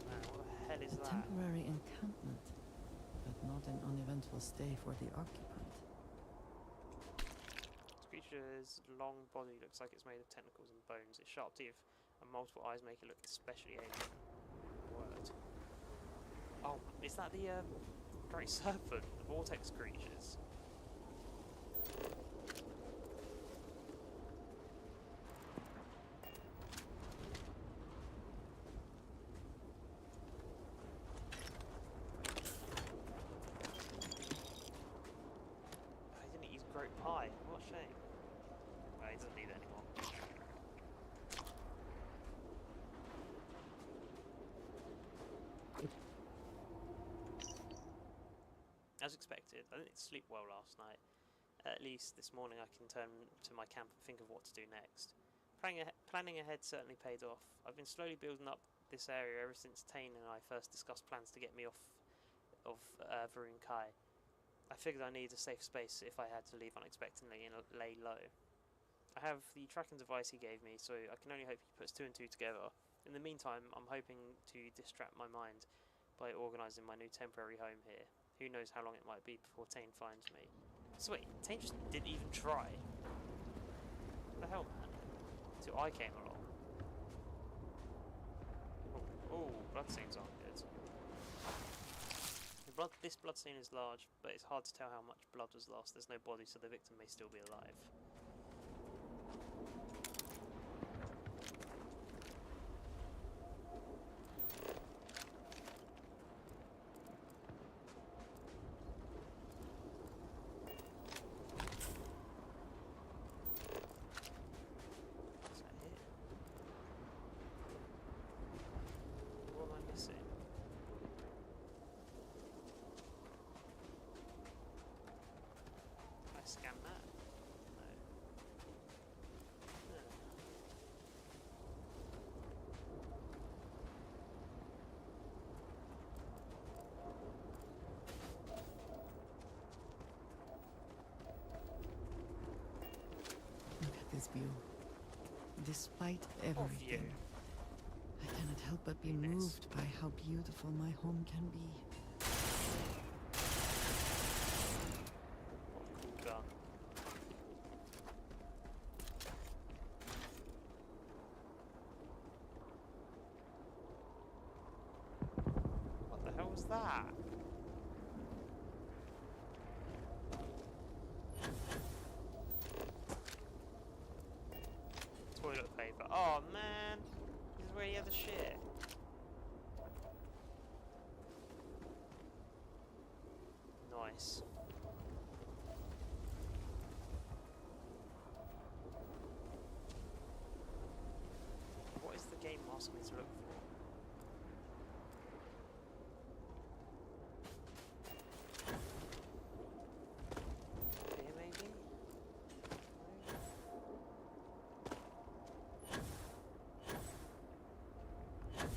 Man, what the hell is A that? temporary encampment, but not an uneventful stay for the occupant. This creature's long body looks like it's made of tentacles and bones. Its sharp teeth and multiple eyes make it look especially alien. Word. Oh, is that the Great Serpent, the vortex creatures? Oh, he didn't use Groat Pie. What a shame. Oh, he doesn't need it anymore. As expected, I didn't sleep well last night. At least this morning I can turn to my camp and think of what to do next. Planning ahead certainly paid off. I've been slowly building up this area ever since Tane and I first discussed plans to get me off of Varun Kai. I figured I needed a safe space if I had to leave unexpectedly and lay low. I have the tracking device he gave me, so I can only hope he puts two and two together. In the meantime, I'm hoping to distract my mind by organising my new temporary home here. Who knows how long it might be before Tane finds me. So wait, Tane just didn't even try? What the hell, man? Until I came along. Oh, bloodstains aren't good. This bloodstain is large, but it's hard to tell how much blood was lost. There's no body, so the victim may still be alive. Scan that. you. Despite everything, I cannot help but be moved by how beautiful my home can be. Gun. What the hell was that? Toilet paper. Oh man, this is where you have the shit. Nice. What is the game asking me to look for? Here maybe?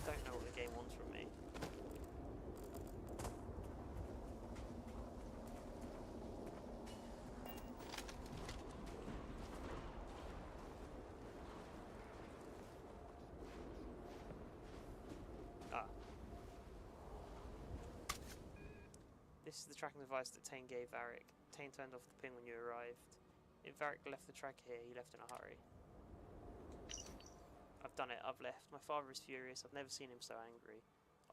Don't know what the game wants from me. This is the tracking device that Tane gave Varric. Tane turned off the ping when you arrived. If Varric left the tracker here, he left in a hurry. I've done it, I've left. My father is furious, I've never seen him so angry.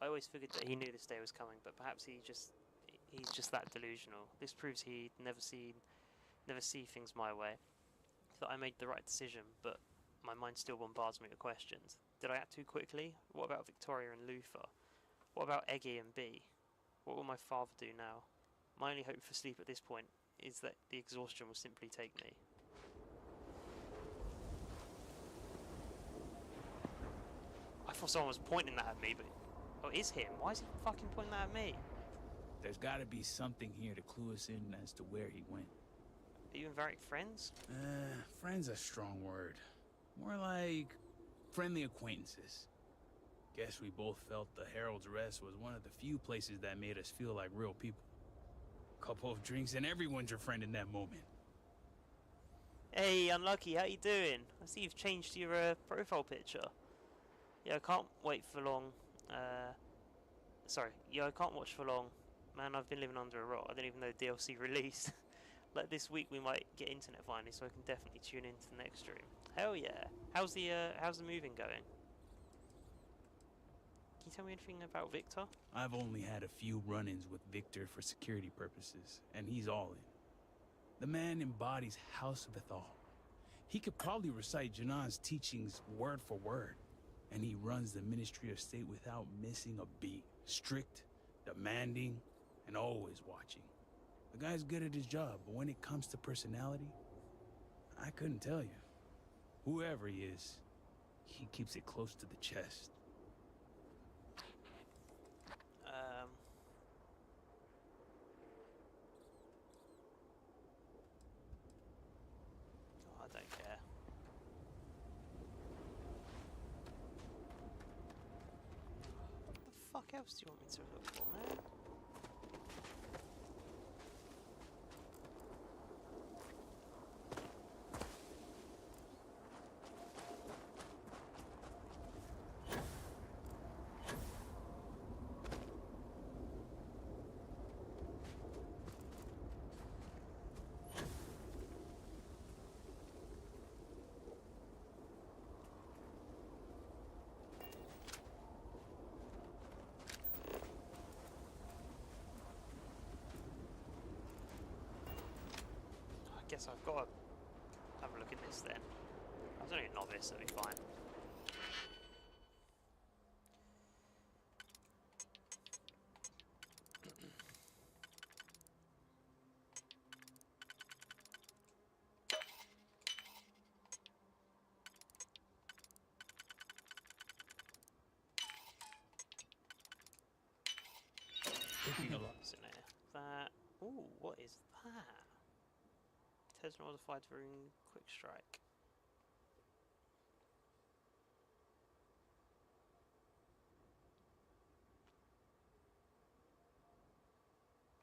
I always figured that he knew this day was coming, but perhaps he's just that delusional. This proves he'd never see things my way. That I made the right decision, but my mind still bombards me with questions. Did I act too quickly? What about Victoria and Luther? What about Eggy and B? What will my father do now? My only hope for sleep at this point is that the exhaustion will simply take me. I thought someone was pointing that at me, but... Oh, it is him. Why is he fucking pointing that at me? There's gotta be something here to clue us in as to where he went. Are you and Varric friends? Friend's a strong word. More like friendly acquaintances. Guess we both felt the Herald's Rest was one of the few places that made us feel like real people. Couple of drinks and everyone's your friend in that moment. Hey, Unlucky, how you doing? I see you've changed your profile picture. Yeah, I can't wait for long. I can't watch for long. Man, I've been living under a rock. I didn't even know DLC released. Like this week we might get internet finally, so I can definitely tune into the next stream. Hell yeah. How's the moving going? Can you tell me anything about Victor? I've only had a few run-ins with Victor for security purposes, and he's all in. The man embodies House of Ethal. He could probably recite Janan's teachings word for word, and he runs the Ministry of State without missing a beat. Strict, demanding, and always watching. The guy's good at his job, but when it comes to personality, I couldn't tell you. Whoever he is, he keeps it close to the chest. I don't care. What the fuck else do you want me to look for, man? I guess I've got to have a look at this then. I was only a novice, so it'll be fine. Looking a lot. What's in there? That. Ooh, what is that? Bethesda modified for quick strike.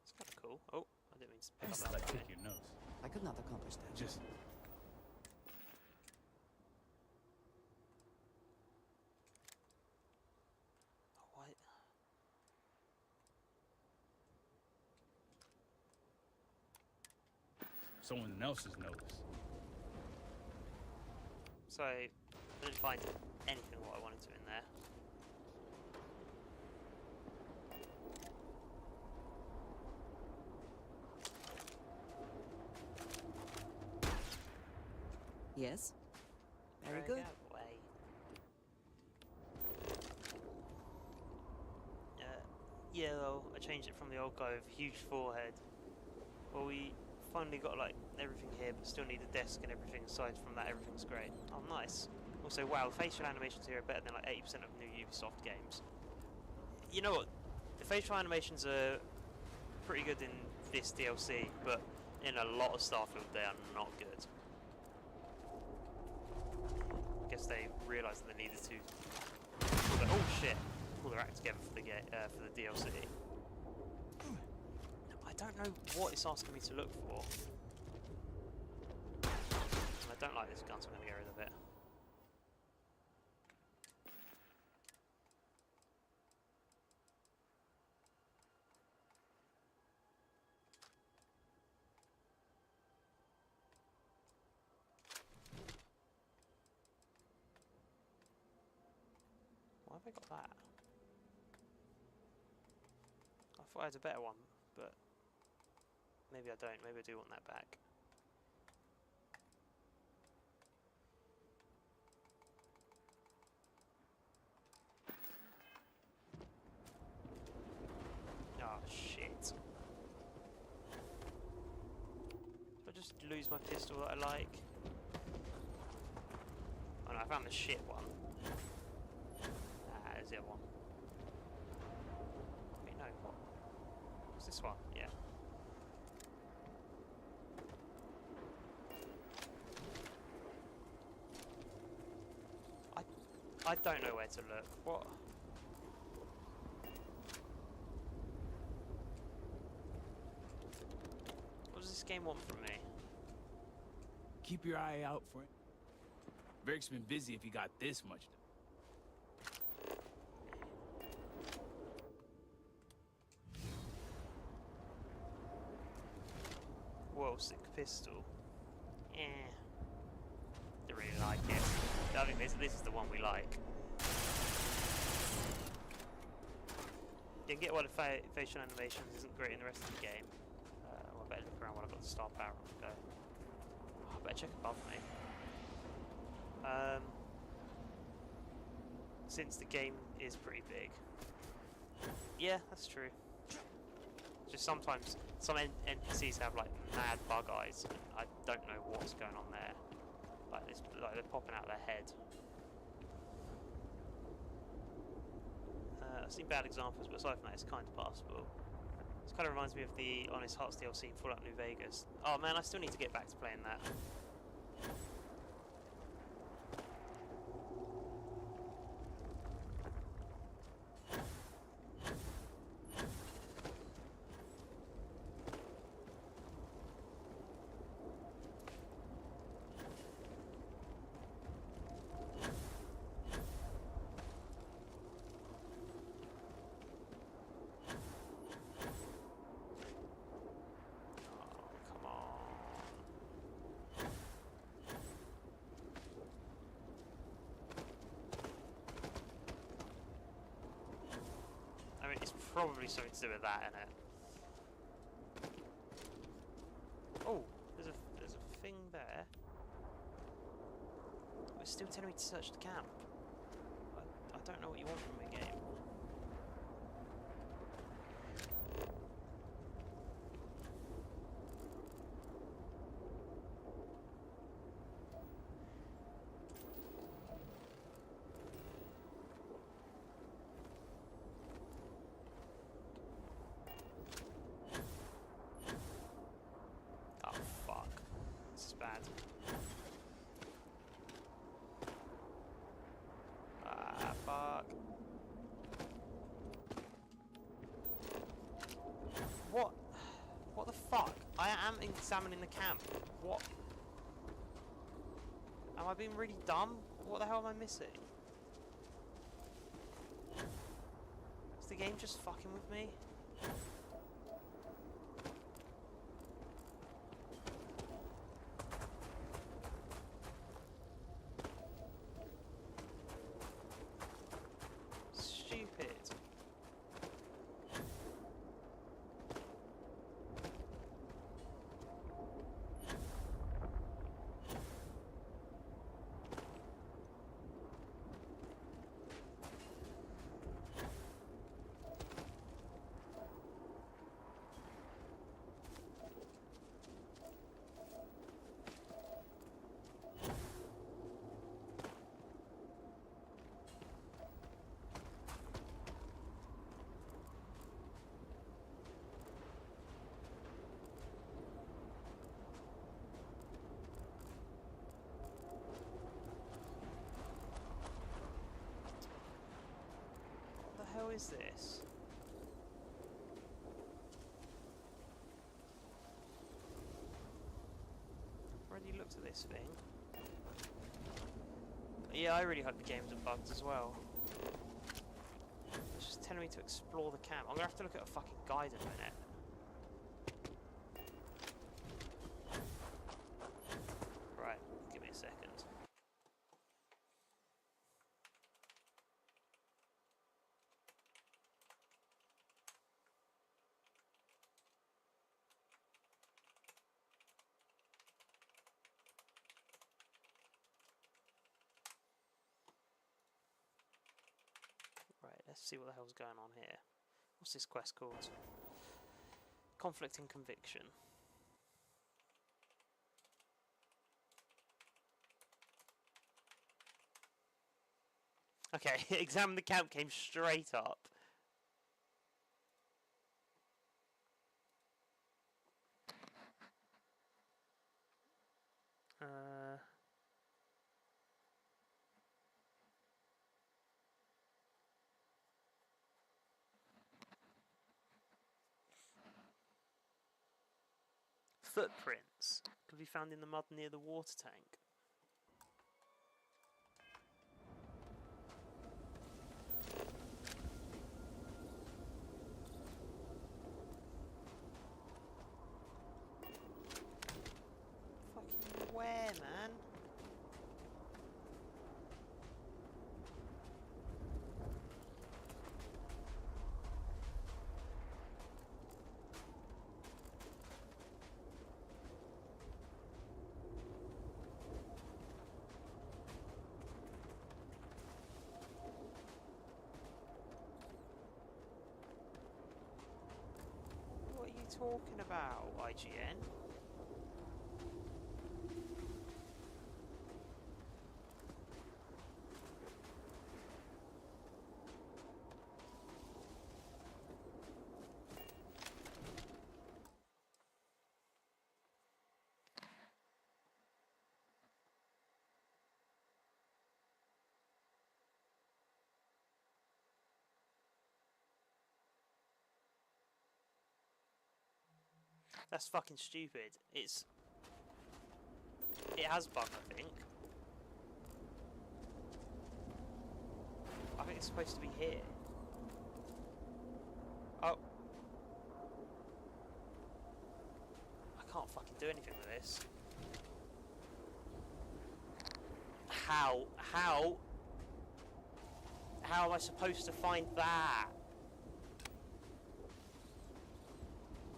It's kind of cool. Oh, I didn't mean to pick up that. I took your notes. I could not accomplish that. Just someone else's notice. So, I didn't find anything what I wanted to in there. Yes? Very Drag good. out way. Yellow. I changed it from the old guy with huge forehead. Well, we finally got like everything here, but still need a desk and everything. Aside from that, everything's great. Oh, nice. Also, wow, facial animations here are better than like 80% of new Ubisoft games. You know what? The facial animations are pretty good in this DLC, but in a lot of Starfield they are not good. I guess they realised that they needed to oh shit, pull their act together for the DLC. I don't know what it's asking me to look for. And I don't like this gun, so I'm going to get rid of it. Why have I got that? I thought I had a better one, but maybe I don't. Maybe I do want that back. Oh shit. Did I just lose my pistol that I like? Oh no, I found the shit one. Ah, there's the other one. Wait, no, what? What's this one? Yeah. I don't know where to look. What? What does this game want from me? Keep your eye out for it. Veric's been busy if he got this much. Whoa, sick pistol. Eh. Don't really like it. I think this is the one we like. Didn't get why the facial animations isn't great in the rest of the game. Well, I better look around when I've got the star power on the go. Oh, I better check above me. Since the game is pretty big. Yeah, that's true. Just sometimes some NPCs have like mad bug eyes, and I don't know what's going on there. Like they're popping out of their head. I've seen bad examples, but aside from that, it's kind of passable. This kind of reminds me of the Honest Hearts DLC in Fallout New Vegas. Oh man, I still need to get back to playing that. Probably something to do with that, innit? Oh, there's a thing there. It's still telling me to search the camp. I don't know what you want from me, game. What the fuck? I am examining the camp. What? Am I being really dumb? What the hell am I missing? Is the game just fucking with me? hell is this? Already looked at this thing. Yeah, I really hope the games are bugged as well. It's just telling me to explore the camp. I'm gonna have to look at a fucking guide in a minute. Right, give me a second. Right, let's see what the hell's going on here. What's this quest called? Conflict and Conviction. Okay, examine the camp came straight up. Footprints could be found in the mud near the water tank. Fucking where, man? What are you talking about, IGN? That's fucking stupid. It has bugged, I think. I think it's supposed to be here. Oh. I can't fucking do anything with this. How am I supposed to find that?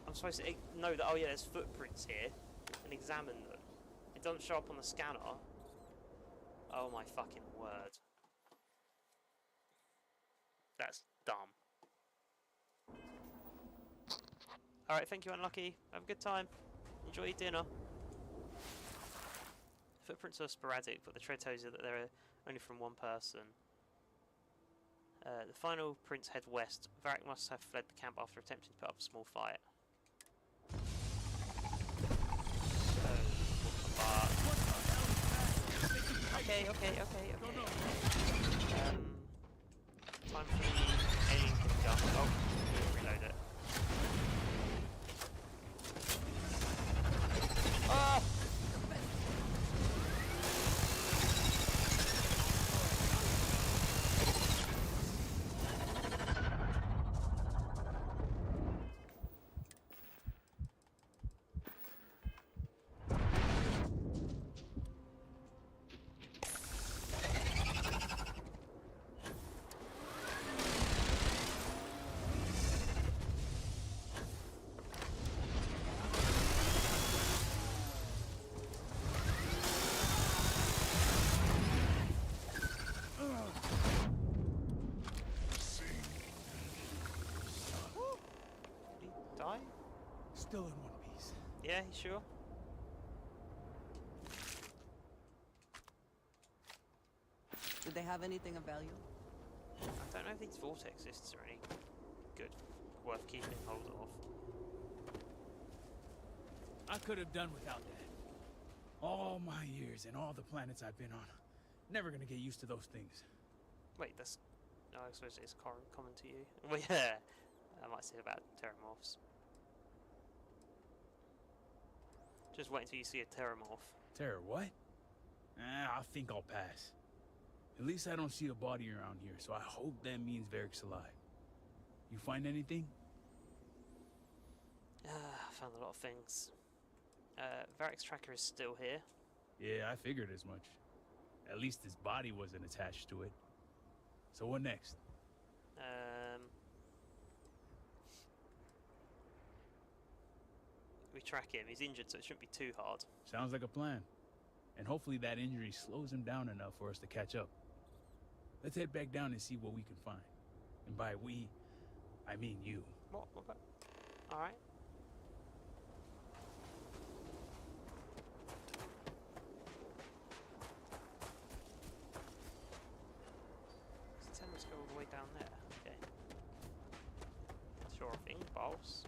I'm supposed to know that, oh yeah, there's footprints here, and examine them. It doesn't show up on the scanner. Oh my fucking word. That's dumb. Alright, thank you, Unlucky. Have a good time. Enjoy your dinner. Footprints are sporadic, but the tread tells you that they're only from one person. The final prints head west. Varric must have fled the camp after attempting to put up a small fight. Okay. Time for the alien gun. Oh, reload it. Ah! Still in one piece. Yeah, you sure? Did they have anything of value? I don't know if these vortex discs are any good, worth keeping hold of. I could have done without that. All my years and all the planets I've been on. Never gonna get used to those things. Wait, that's No, I suppose it's common to you. Well, yeah, I might say about terramorphs. Just wait until you see a terramorph. Terror, what? I think I'll pass. At least I don't see a body around here, so I hope that means Varric's alive. You find anything? I found a lot of things. Varric's tracker is still here. Yeah, I figured as much. At least his body wasn't attached to it. So what next? We track him. He's injured, so it shouldn't be too hard. Sounds like a plan. And hopefully that injury slows him down enough for us to catch up. Let's head back down and see what we can find. And by we, I mean you. What? Alright. Tell us to go all the way down there. Okay. Sure thing, boss.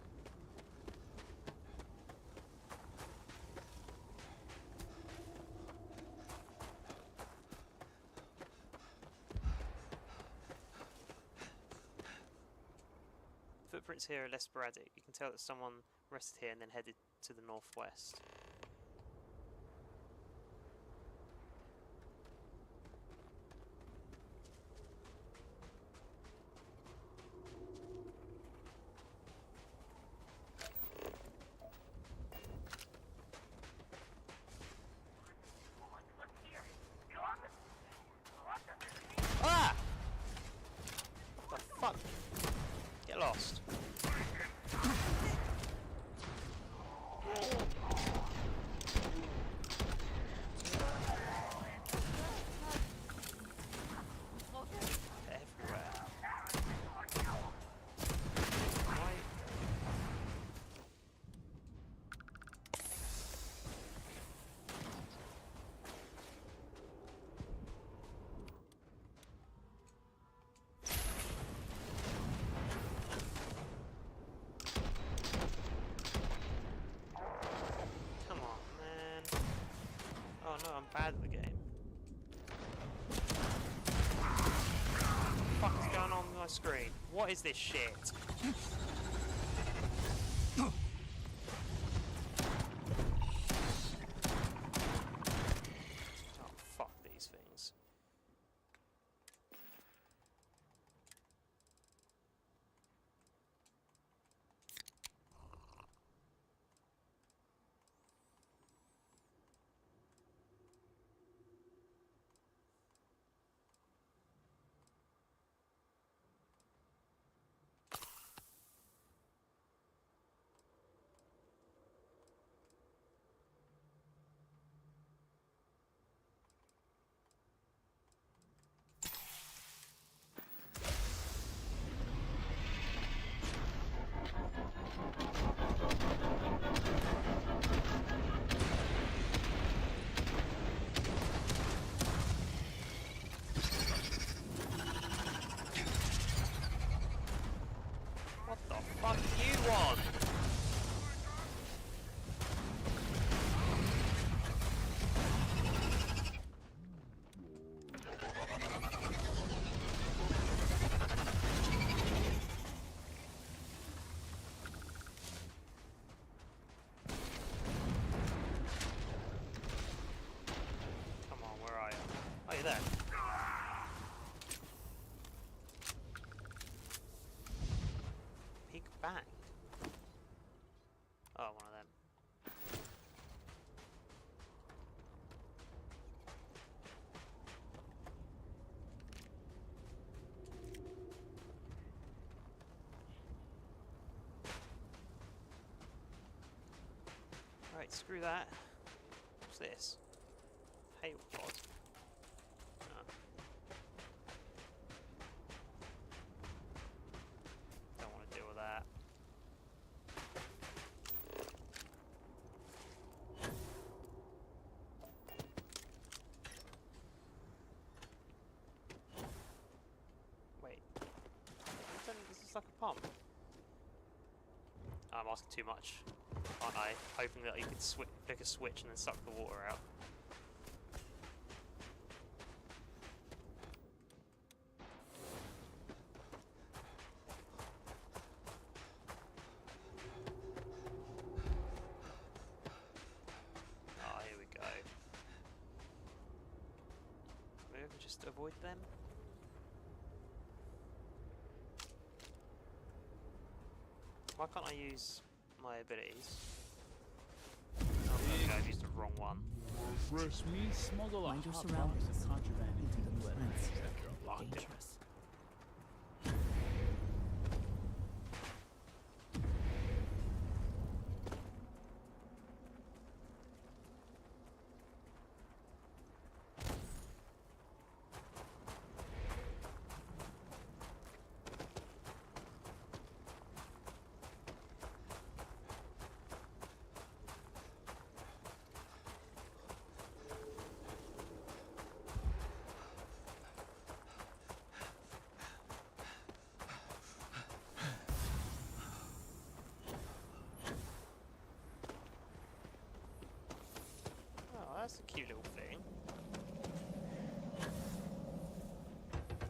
Footprints here are less sporadic. You can tell that someone rested here and then headed to the northwest. Ah! What the fuck? Get lost. Oh no, I'm bad at the game. What the fuck is going on my screen? What is this shit? Oh, fuck these things. What do you want? Come on, where are you? Oh, you're there. Peek back. Oh, one of them. Right, screw that. What's this? Hail pod. No. Don't want to deal with that. Wait. This is like a pump. I'm asking too much, aren't I? Hoping that you could flick a switch and then suck the water out. just avoid them? Why can't I use my abilities? Oh, okay, I've used the wrong one. Fresh meat, smuggle a Mind your hot surroundings. box of contraband into the U.S. Plants. You're locked in. Dangerous. Oh, that's a cute little thing.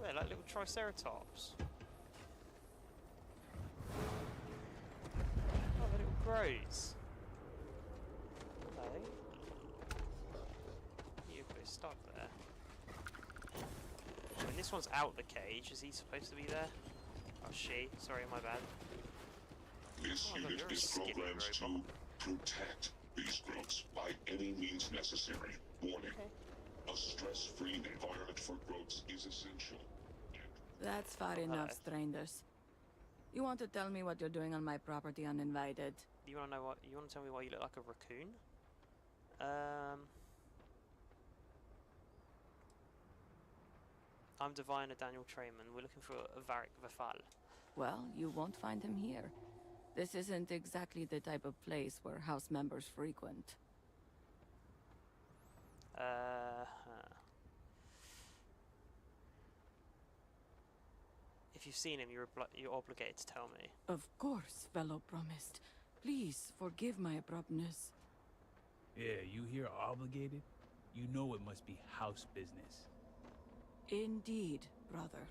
They're like little triceratops. Oh, they're little crows. Hello. You're a bit stuck there. I mean, this one's out the cage. Is he supposed to be there? Oh, she. Sorry, my bad. This Oh, look, unit you're a is skinny programmed to robot. protect these growths by any means necessary. Warning. A stress-free environment for growths is essential. That's far enough, strangers. You want to tell me what you're doing on my property uninvited? You want to know what? You want to tell me why you look like a raccoon? I'm Diviner Daniel Trayman. We're looking for a Varric Vafal. Well, you won't find him here. This isn't exactly the type of place where house members frequent. If you've seen him, you're obligated to tell me. Of course, fellow promised. Please forgive my abruptness. Yeah, you here obligated? You know it must be house business. Indeed, brother.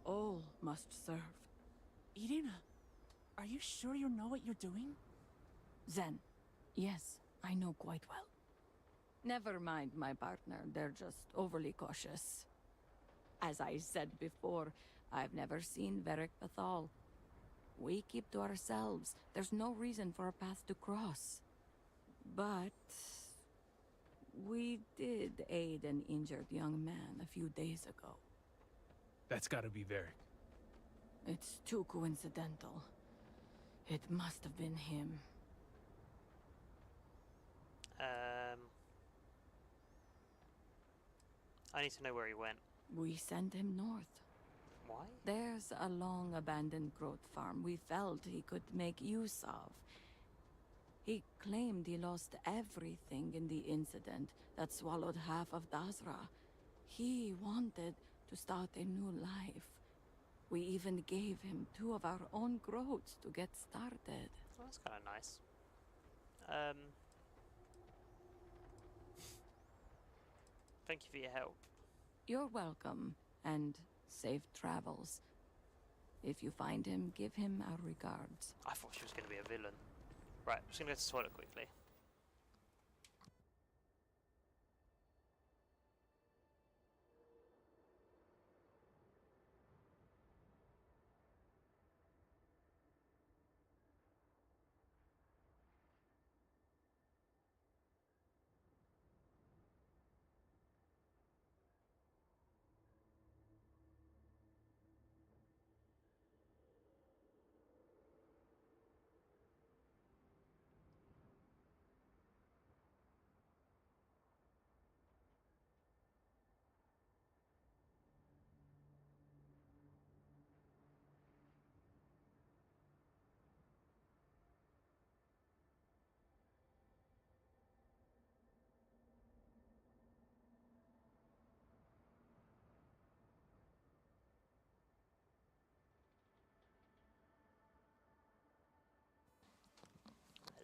All must serve. Irina, are you sure you know what you're doing? Zen, yes, I know quite well. Never mind my partner, they're just overly cautious. As I said before, I've never seen Varric Bethal. We keep to ourselves. There's no reason for a path to cross. But we did aid an injured young man a few days ago. That's gotta be Varric. It's too coincidental. It must have been him. I need to know where he went. We sent him north. Why? There's a long abandoned growth farm we felt he could make use of. He claimed he lost everything in the incident that swallowed half of Dazra. He wanted to start a new life. We even gave him 2 of our own growths to get started. Oh, that's kind of nice. Thank you for your help. You're welcome, and safe travels. If you find him, give him our regards. I thought she was going to be a villain. Right, I'm just going to go to the toilet quickly.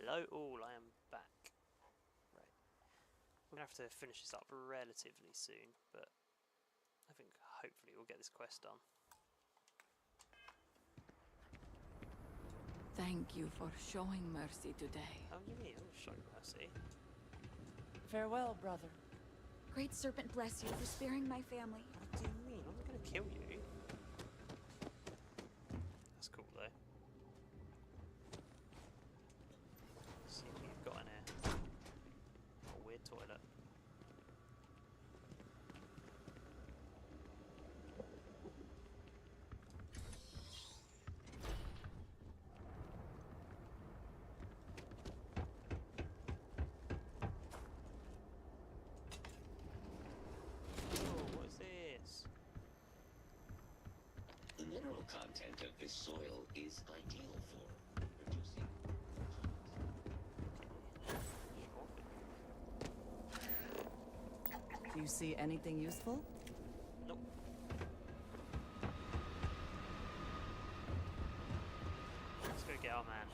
Hello all, I am back. Right. I'm going to have to finish this up relatively soon, but I think hopefully we'll get this quest done. Thank you for showing mercy today. How do you mean? I'm showing mercy. Farewell, brother. Great Serpent bless you for sparing my family. What do you mean? I'm not gonna kill you. That's cool though. Let's see what you've got in here. A weird toilet. The mineral content of this soil is ideal for producing. Do you see anything useful? Nope. Let's go get our man.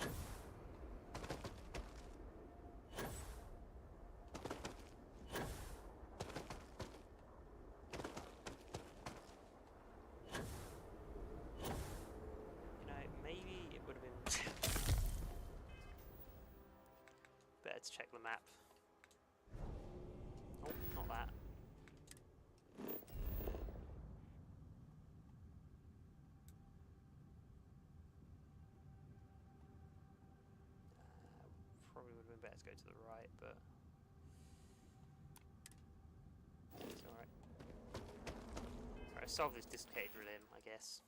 Better to check the map. Oh, not that. Probably would have been better to go to the right, but it's alright. Alright, solve this dislocated limb, I guess.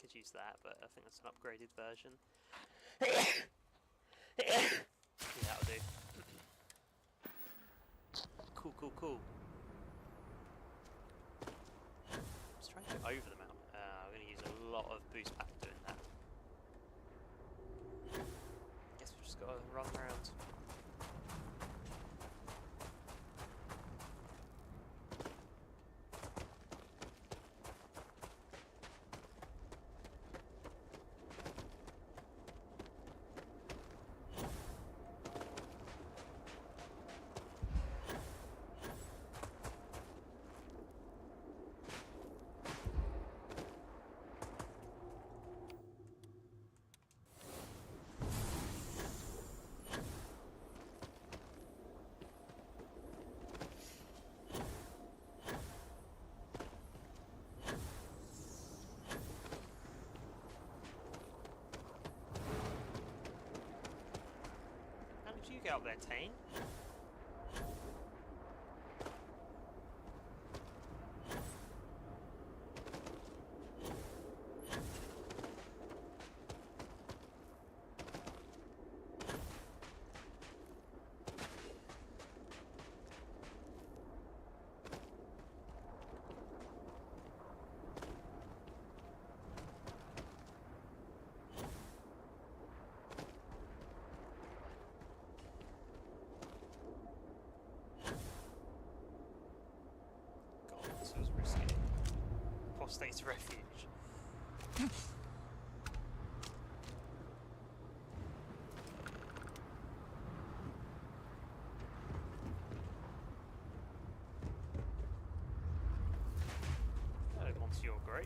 Could use that, but I think that's an upgraded version. Yeah, that'll do. Cool, cool, cool. Just trying to go over the mountain. I'm going to use a lot of boost pack doing that. Guess we've just got to run around. You get up there, Tane. State's refuge. Hello, Monsieur Great.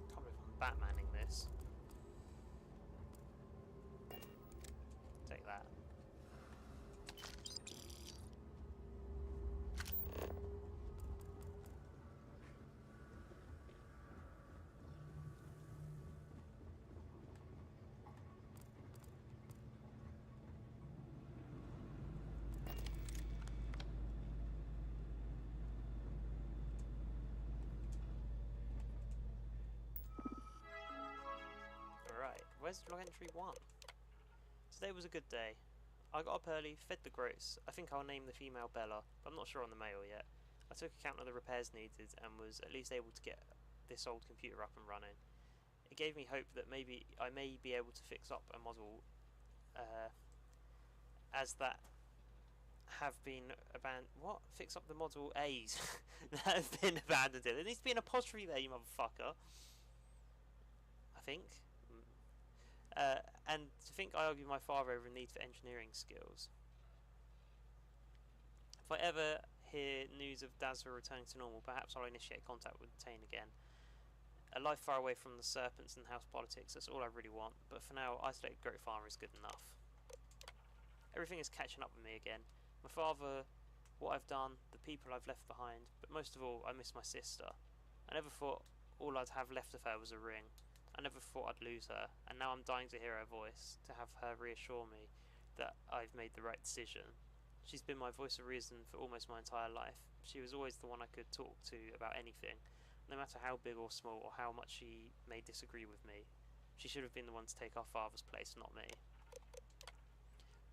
Can't believe I'm Batmaning this. Take that. Alright, where's log entry 1? Today was a good day. I got up early, fed the groats. I think I'll name the female Bella, but I'm not sure on the male yet. I took account of the repairs needed and was at least able to get this old computer up and running. It gave me hope that maybe I may be able to fix up a model as that have been abandoned. What? Fix up the model A's that have been abandoned. There needs to be an apostrophe there, you motherfucker. I think. And to think I argue with my father over a need for engineering skills. If I ever hear news of Dazra returning to normal, perhaps I'll initiate contact with Tane again. A life far away from the serpents and house politics, that's all I really want, but for now, isolated goat farmer is good enough. Everything is catching up with me again. My father, what I've done, the people I've left behind, but most of all, I miss my sister. I never thought all I'd have left of her was a ring. I never thought I'd lose her, and now I'm dying to hear her voice, to have her reassure me that I've made the right decision. She's been my voice of reason for almost my entire life. She was always the one I could talk to about anything, no matter how big or small or how much she may disagree with me. She should have been the one to take our father's place, not me.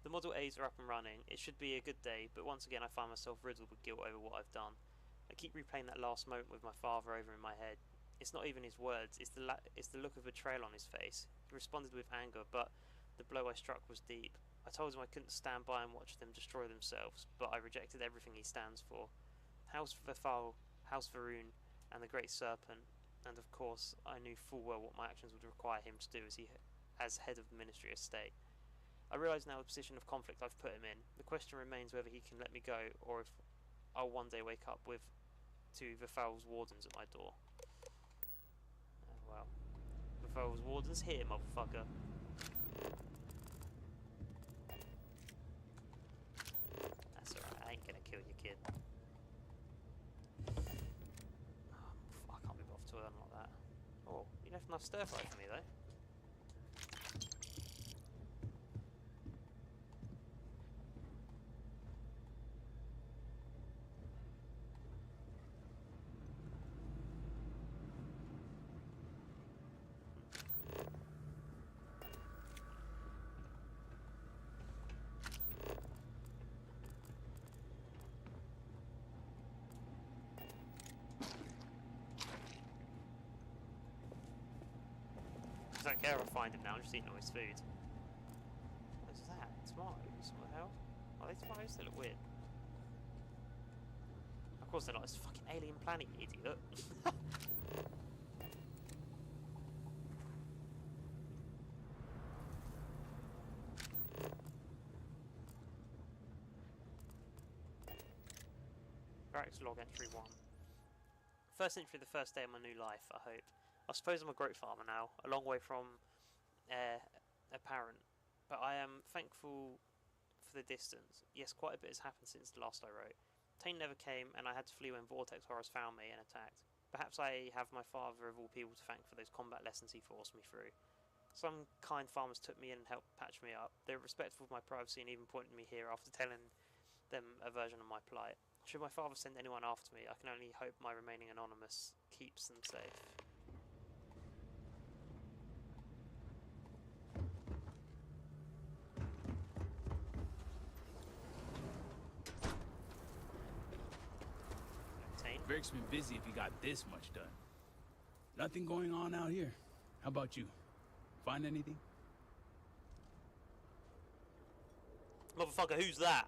The Model A's are up and running. It should be a good day, but once again I find myself riddled with guilt over what I've done. I keep replaying that last moment with my father over in my head. It's not even his words, it's the look of betrayal on his face. He responded with anger, but the blow I struck was deep. I told him I couldn't stand by and watch them destroy themselves, but I rejected everything he stands for. House Vethal, House Varun, and the Great Serpent, and of course I knew full well what my actions would require him to do as head of the Ministry of State. I realise now the position of conflict I've put him in. The question remains whether he can let me go, or if I'll one day wake up with two Vethal's wardens at my door. Oh well. Vethal's wardens here, motherfucker. That's alright, I ain't gonna kill your kid. Oh, I can't be bothered to unlock that. Oh, you left enough stir fry for me though. I don't care if I find him now, I'm just eating all his food. What is that? Tomatoes? What the hell? Are they tomatoes? They look weird. Of course they're not, it's a fucking alien planet, you idiot. Barracks log entry 1. First entry of the first day of my new life, I hope. I suppose I'm a goat farmer now, a long way from a parent, but I am thankful for the distance. Yes, quite a bit has happened since the last I wrote. Tane never came, and I had to flee when Vortex Horrors found me and attacked. Perhaps I have my father of all people to thank for those combat lessons he forced me through. Some kind farmers took me in and helped patch me up. They were respectful of my privacy and even pointed me here after telling them a version of my plight. Should my father send anyone after me, I can only hope my remaining anonymous keeps them safe. Verk's been busy if he got this much done. Nothing going on out here. How about you? Find anything? Motherfucker, who's that?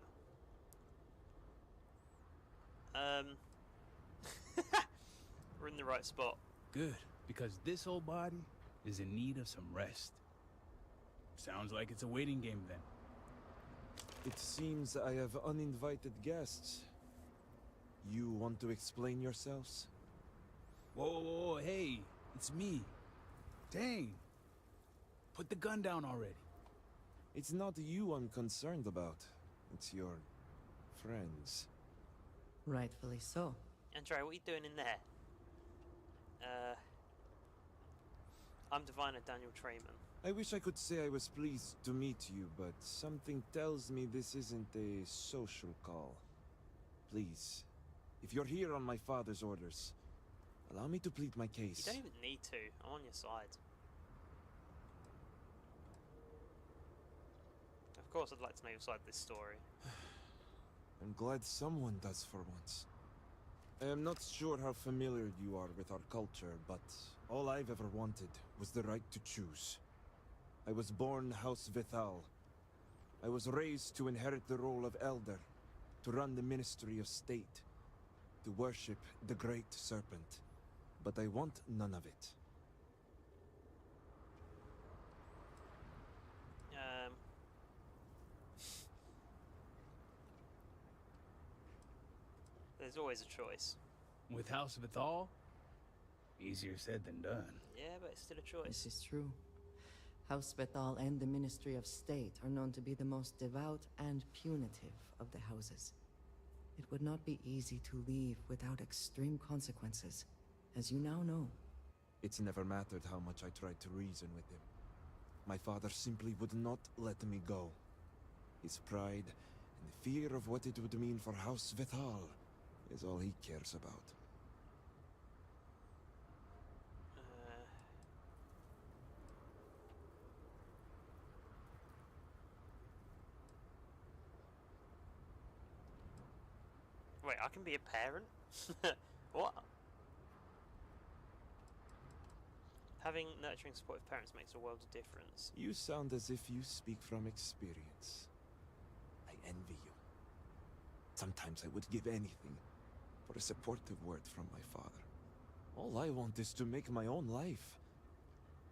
We're in the right spot. Good, because this old body is in need of some rest. Sounds like it's a waiting game then. It seems I have uninvited guests. You want to explain yourselves? Whoa, hey, it's me. Dang. Put the gun down already. It's not you I'm concerned about. It's your friends. Rightfully so. Andre, what are you doing in there? I'm Diviner Daniel Trayman. I wish I could say I was pleased to meet you, but something tells me this isn't a social call. Please, if you're here on my father's orders, allow me to plead my case. You don't even need to. I'm on your side. Of course I'd like to know your side of this story. I'm glad someone does for once. I am not sure how familiar you are with our culture, but all I've ever wanted was the right to choose. I was born House Vethal. I was raised to inherit the role of Elder, to run the Ministry of State, to worship the Great Serpent. But I want none of it. There's always a choice. With House Vithal? Easier said than done. Yeah, but it's still a choice. This is true. House Bethal and the Ministry of State are known to be the most devout and punitive of the houses. It would not be easy to leave without extreme consequences, as you now know. It's never mattered how much I tried to reason with him. My father simply would not let me go. His pride and the fear of what it would mean for House Vithal is all he cares about. Wait, I can be a parent? What? Having nurturing, supportive parents makes a world of difference. You sound as if you speak from experience. I envy you. Sometimes I would give anything for a supportive word from my father. All I want is to make my own life.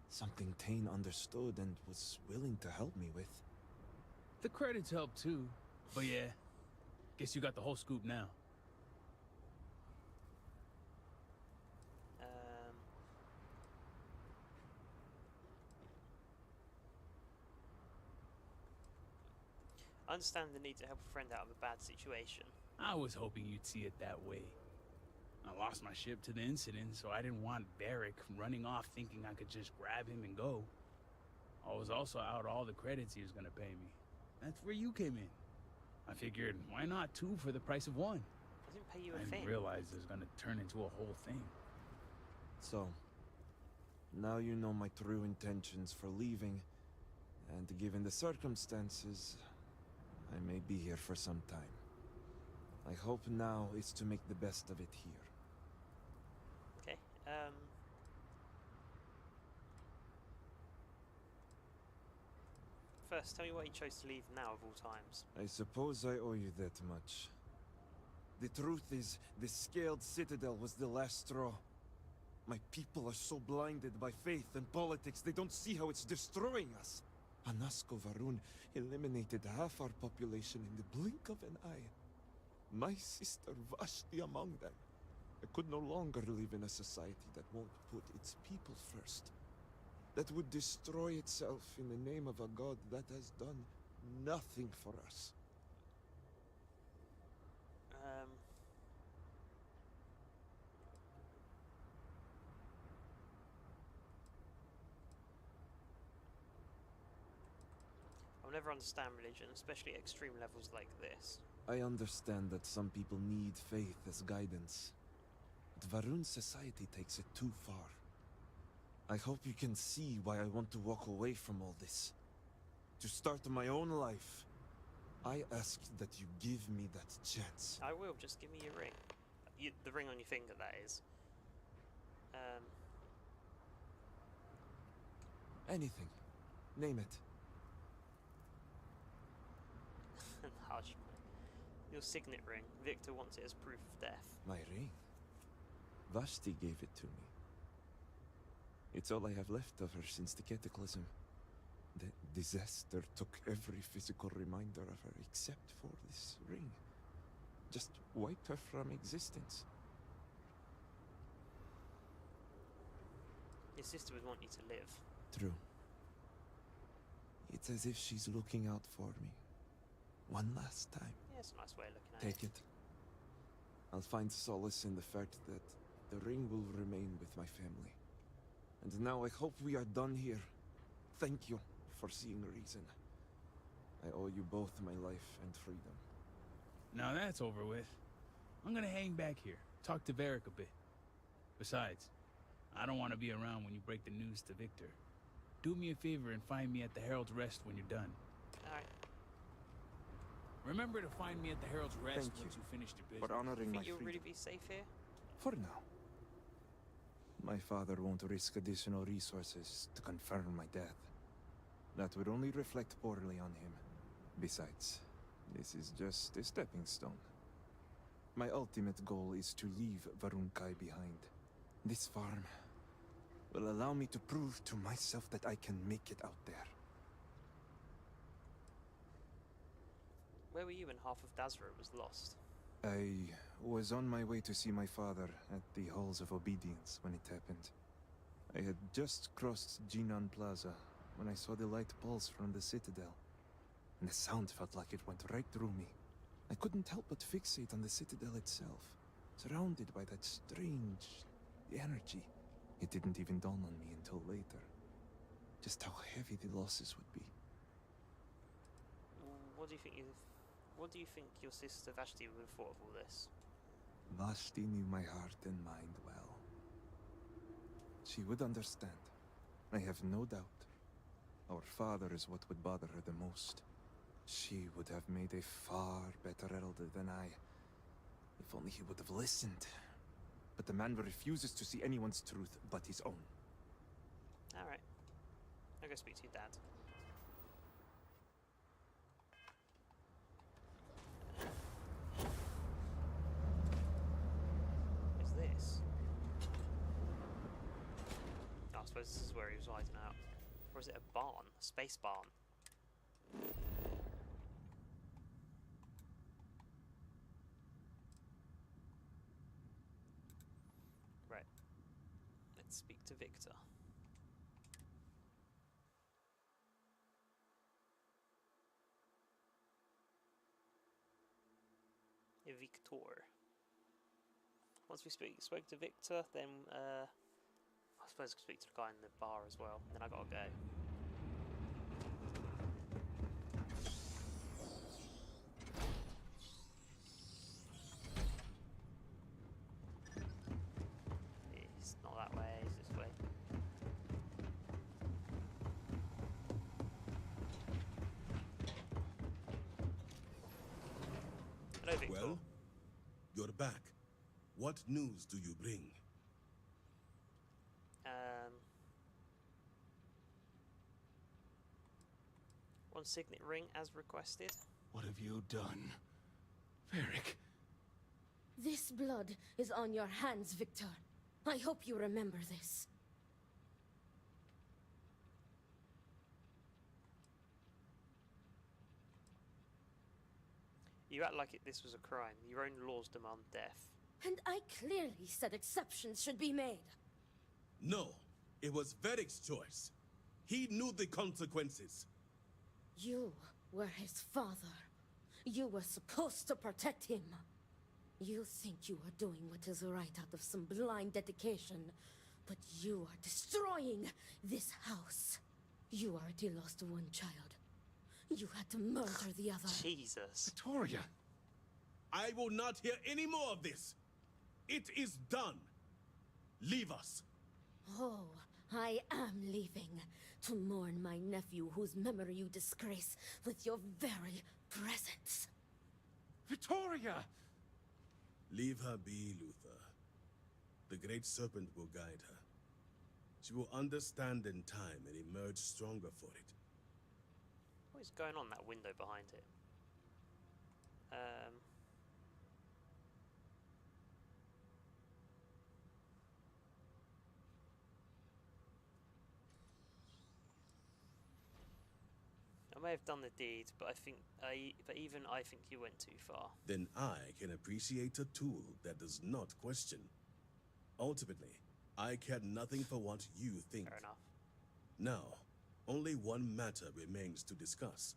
Something Tane understood and was willing to help me with. The credits help too. But yeah, guess you got the whole scoop now. I understand the need to help a friend out of a bad situation. I was hoping you'd see it that way. I lost my ship to the incident, so I didn't want Varric running off thinking I could just grab him and go. I was also out all the credits he was gonna pay me. That's where you came in. I figured, why not 2 for the price of 1? I didn't pay you a I thing. didn't realize it was gonna turn into a whole thing. So, now you know my true intentions for leaving, and given the circumstances, I may be here for some time. My hope now is to make the best of it here. Okay, First, tell me why you chose to leave now of all times. I suppose I owe you that much. The truth is, the scaled citadel was the last straw. My people are so blinded by faith and politics, they don't see how it's destroying us. Anasko Varun eliminated half our population in the blink of an eye. My sister Vashti among them. I could no longer live in a society that won't put its people first. That would destroy itself in the name of a god that has done nothing for us. I'll never understand religion, especially at extreme levels like this. I understand that some people need faith as guidance. But Varun's society takes it too far. I hope you can see why I want to walk away from all this. To start my own life. I ask that you give me that chance. I will, just give me your ring. The ring on your finger, that is. Anything. Name it. Hush. Your signet ring. Victor wants it as proof of death. My ring? Vashti gave it to me. It's all I have left of her since the cataclysm. The disaster took every physical reminder of her except for this ring. Just wiped her from existence. Your sister would want you to live. True. It's as if she's looking out for me. One last time. Yeah, it's a nice way of looking at it. Take it. I'll find solace in the fact that the ring will remain with my family. And now I hope we are done here. Thank you for seeing reason. I owe you both my life and freedom. Now that's over with. I'm gonna hang back here, talk to Varric a bit. Besides, I don't want to be around when you break the news to Victor. Do me a favor and find me at the Herald's Rest when you're done. Alright. Remember to find me at the Herald's Rest Thank once you you finish your business. for honoring my Think you'll freedom. really be safe here? For now. My father won't risk additional resources to confirm my death. That would only reflect poorly on him. Besides, this is just a stepping stone. My ultimate goal is to leave Varunkai behind. This farm will allow me to prove to myself that I can make it out there. Where were you when half of Dazra was lost? I was on my way to see my father at the Halls of Obedience when it happened. I had just crossed Jinan Plaza when I saw the light pulse from the Citadel, and the sound felt like it went right through me. I couldn't help but fixate on the Citadel itself, surrounded by that strange energy. It didn't even dawn on me until later, just how heavy the losses would be. What do you think your sister Vashti would have thought of all this? Vashti knew my heart and mind well. She would understand. I have no doubt. Our father is what would bother her the most. She would have made a far better elder than I. If only he would have listened. But the man refuses to see anyone's truth but his own. Alright. I'll go speak to your dad. What's this? Oh, I suppose this is where he was hiding out. Or is it a barn? A space barn? Right. Let's speak to Victor. Victor. Once we spoke to Victor, then I suppose I could speak to the guy in the bar as well. And then I gotta go. It's not that way, it's this way. Hello, Victor. Well, you're back. What news do you bring? One signet ring as requested. What have you done? Varric. This blood is on your hands, Victor. I hope you remember this. You act like this was a crime. Your own laws demand death. And I clearly said exceptions should be made. No, it was Varric's choice. He knew the consequences. You were his father. You were supposed to protect him. You think you are doing what is right out of some blind dedication, but you are destroying this house. You already lost one child. You had to murder the other. Jesus. Victoria! I will not hear any more of this. It is done. Leave us. Oh, I am leaving to mourn my nephew whose memory you disgrace with your very presence. Victoria! Leave her be, Luther. The Great Serpent will guide her. She will understand in time and emerge stronger for it. What is going on in that window behind it? I may have done the deed, but even I think you went too far. Then I can appreciate a tool that does not question. Ultimately, I care nothing for what you think. Fair enough. Now, only one matter remains to discuss.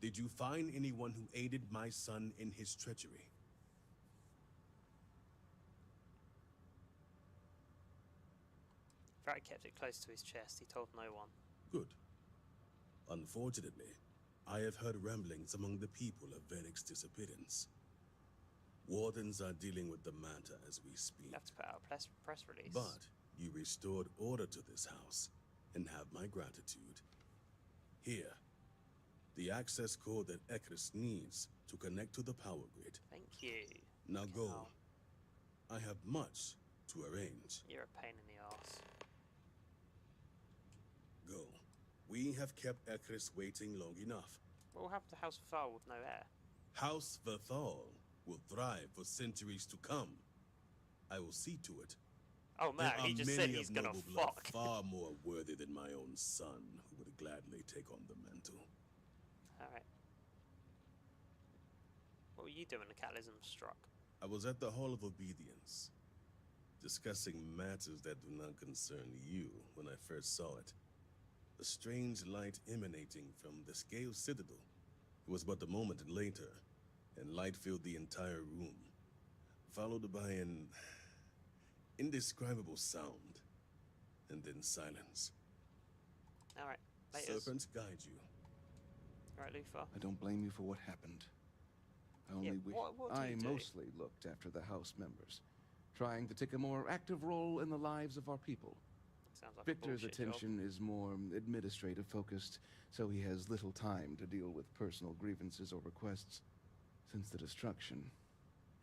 Did you find anyone who aided my son in his treachery? Varric kept it close to his chest. He told no one. Good. Unfortunately, I have heard ramblings among the people of Varric's disappearance. Wardens are dealing with the matter as we speak. You have to put out a press release. But you restored order to this house, and have my gratitude. Here, the access code that Ekris needs to connect to the power grid. Thank you. Now go. I have much to arrange. You're a pain in the arse. Go. We have kept Ekris waiting long enough. What will happen to House Vathal with no heir? House Vathal will thrive for centuries to come. I will see to it. Oh man, he just said he's gonna fuck. Far more worthy than my own son, who would gladly take on the mantle. Alright. What were you doing when the catalysm struck? I was at the Hall of Obedience, discussing matters that do not concern you when I first saw it. A strange light emanating from the Scale Citadel. It was but a moment later, and light filled the entire room, followed by an indescribable sound, and then silence. Alright, Serpents guide you. Alright, Luthor. I don't blame you for what happened. I only wish what do I you do? mostly looked after the House members, trying to take a more active role in the lives of our people. Sounds like Victor's a bullshit job. attention is more administrative focused, so he has little time to deal with personal grievances or requests. Since the destruction,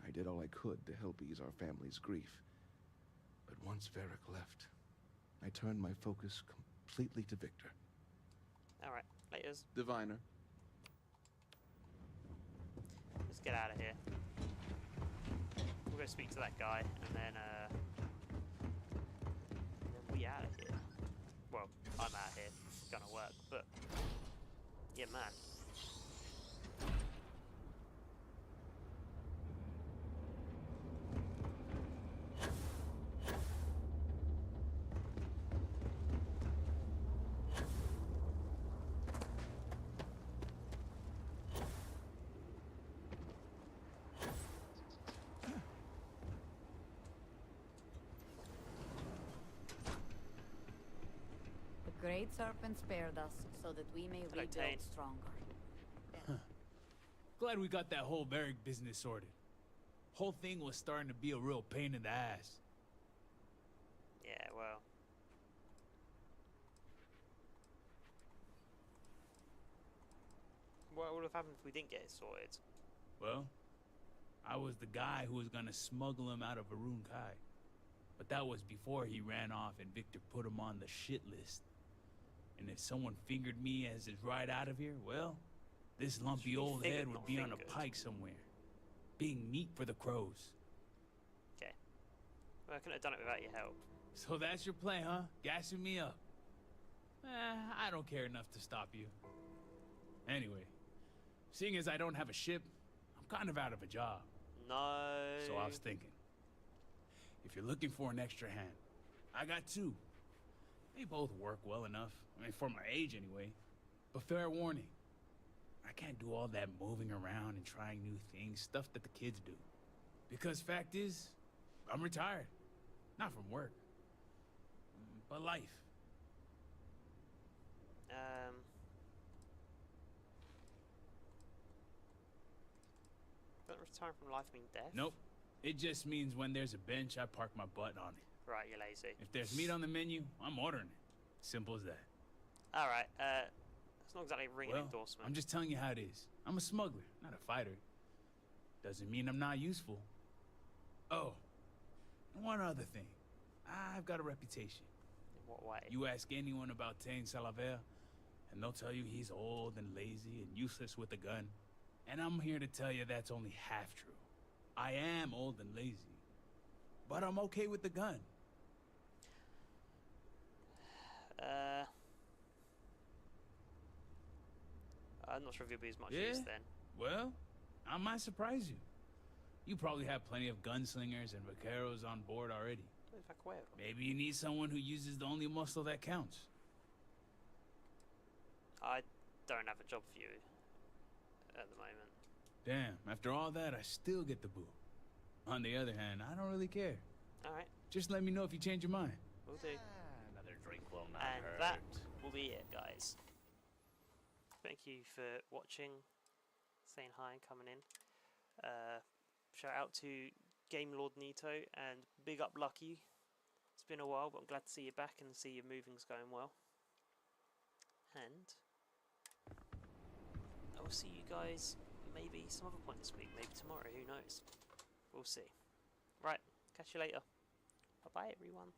I did all I could to help ease our family's grief. But once Varric left, I turned my focus completely to Victor. Alright, laters. Diviner. Let's get out of here. We'll go speak to that guy, and then we out of here. Well, I'm out of here. It's gonna work, but yeah, man. The Great Serpent spared us so that we may rebuild Tane. stronger. Glad we got that whole Varric business sorted. Whole thing was starting to be a real pain in the ass. Yeah, well. What would have happened if we didn't get it sorted? Well, I was the guy who was gonna smuggle him out of Arun Kai. But that was before he ran off and Victor put him on the shit list. And if someone fingered me as his ride out of here, well, this lumpy old head would be on a pike somewhere, being meat for the crows. Okay. Well, I couldn't have done it without your help. So that's your plan, huh? Gassing me up. I don't care enough to stop you. Anyway, seeing as I don't have a ship, I'm kind of out of a job. No. So I was thinking, if you're looking for an extra hand, I got two. They both work well enough. I mean, for my age anyway. But fair warning, I can't do all that moving around and trying new things, stuff that the kids do. Because fact is, I'm retired. Not from work, but life. Doesn't return from life mean death? Nope. It just means when there's a bench, I park my butt on it. Right, you're lazy. If there's meat on the menu, I'm ordering it. Simple as that. Alright, that's not exactly a ringing endorsement. I'm just telling you how it is. I'm a smuggler, not a fighter. Doesn't mean I'm not useful. Oh, and one other thing. I've got a reputation. In what way? You ask anyone about Tane Salaver, and they'll tell you he's old and lazy and useless with a gun. And I'm here to tell you that's only half true. I am old and lazy, but I'm okay with the gun. I'm not sure if you'll be as much use then. Well, I might surprise you. You probably have plenty of gunslingers and vaqueros on board already. Maybe you need someone who uses the only muscle that counts. I don't have a job for you at the moment. Damn, after all that, I still get the boot. On the other hand, I don't really care. Alright. Just let me know if you change your mind. Will do. Another drink will not And hurt. that will be it, guys. Thank you for watching, saying hi and coming in. Shout out to Game Lord Nito and big up Lucky. It's been a while, but I'm glad to see you back and see your moving's going well. And I will see you guys maybe some other point this week, maybe tomorrow, who knows. We'll see. Right, catch you later. Bye bye everyone.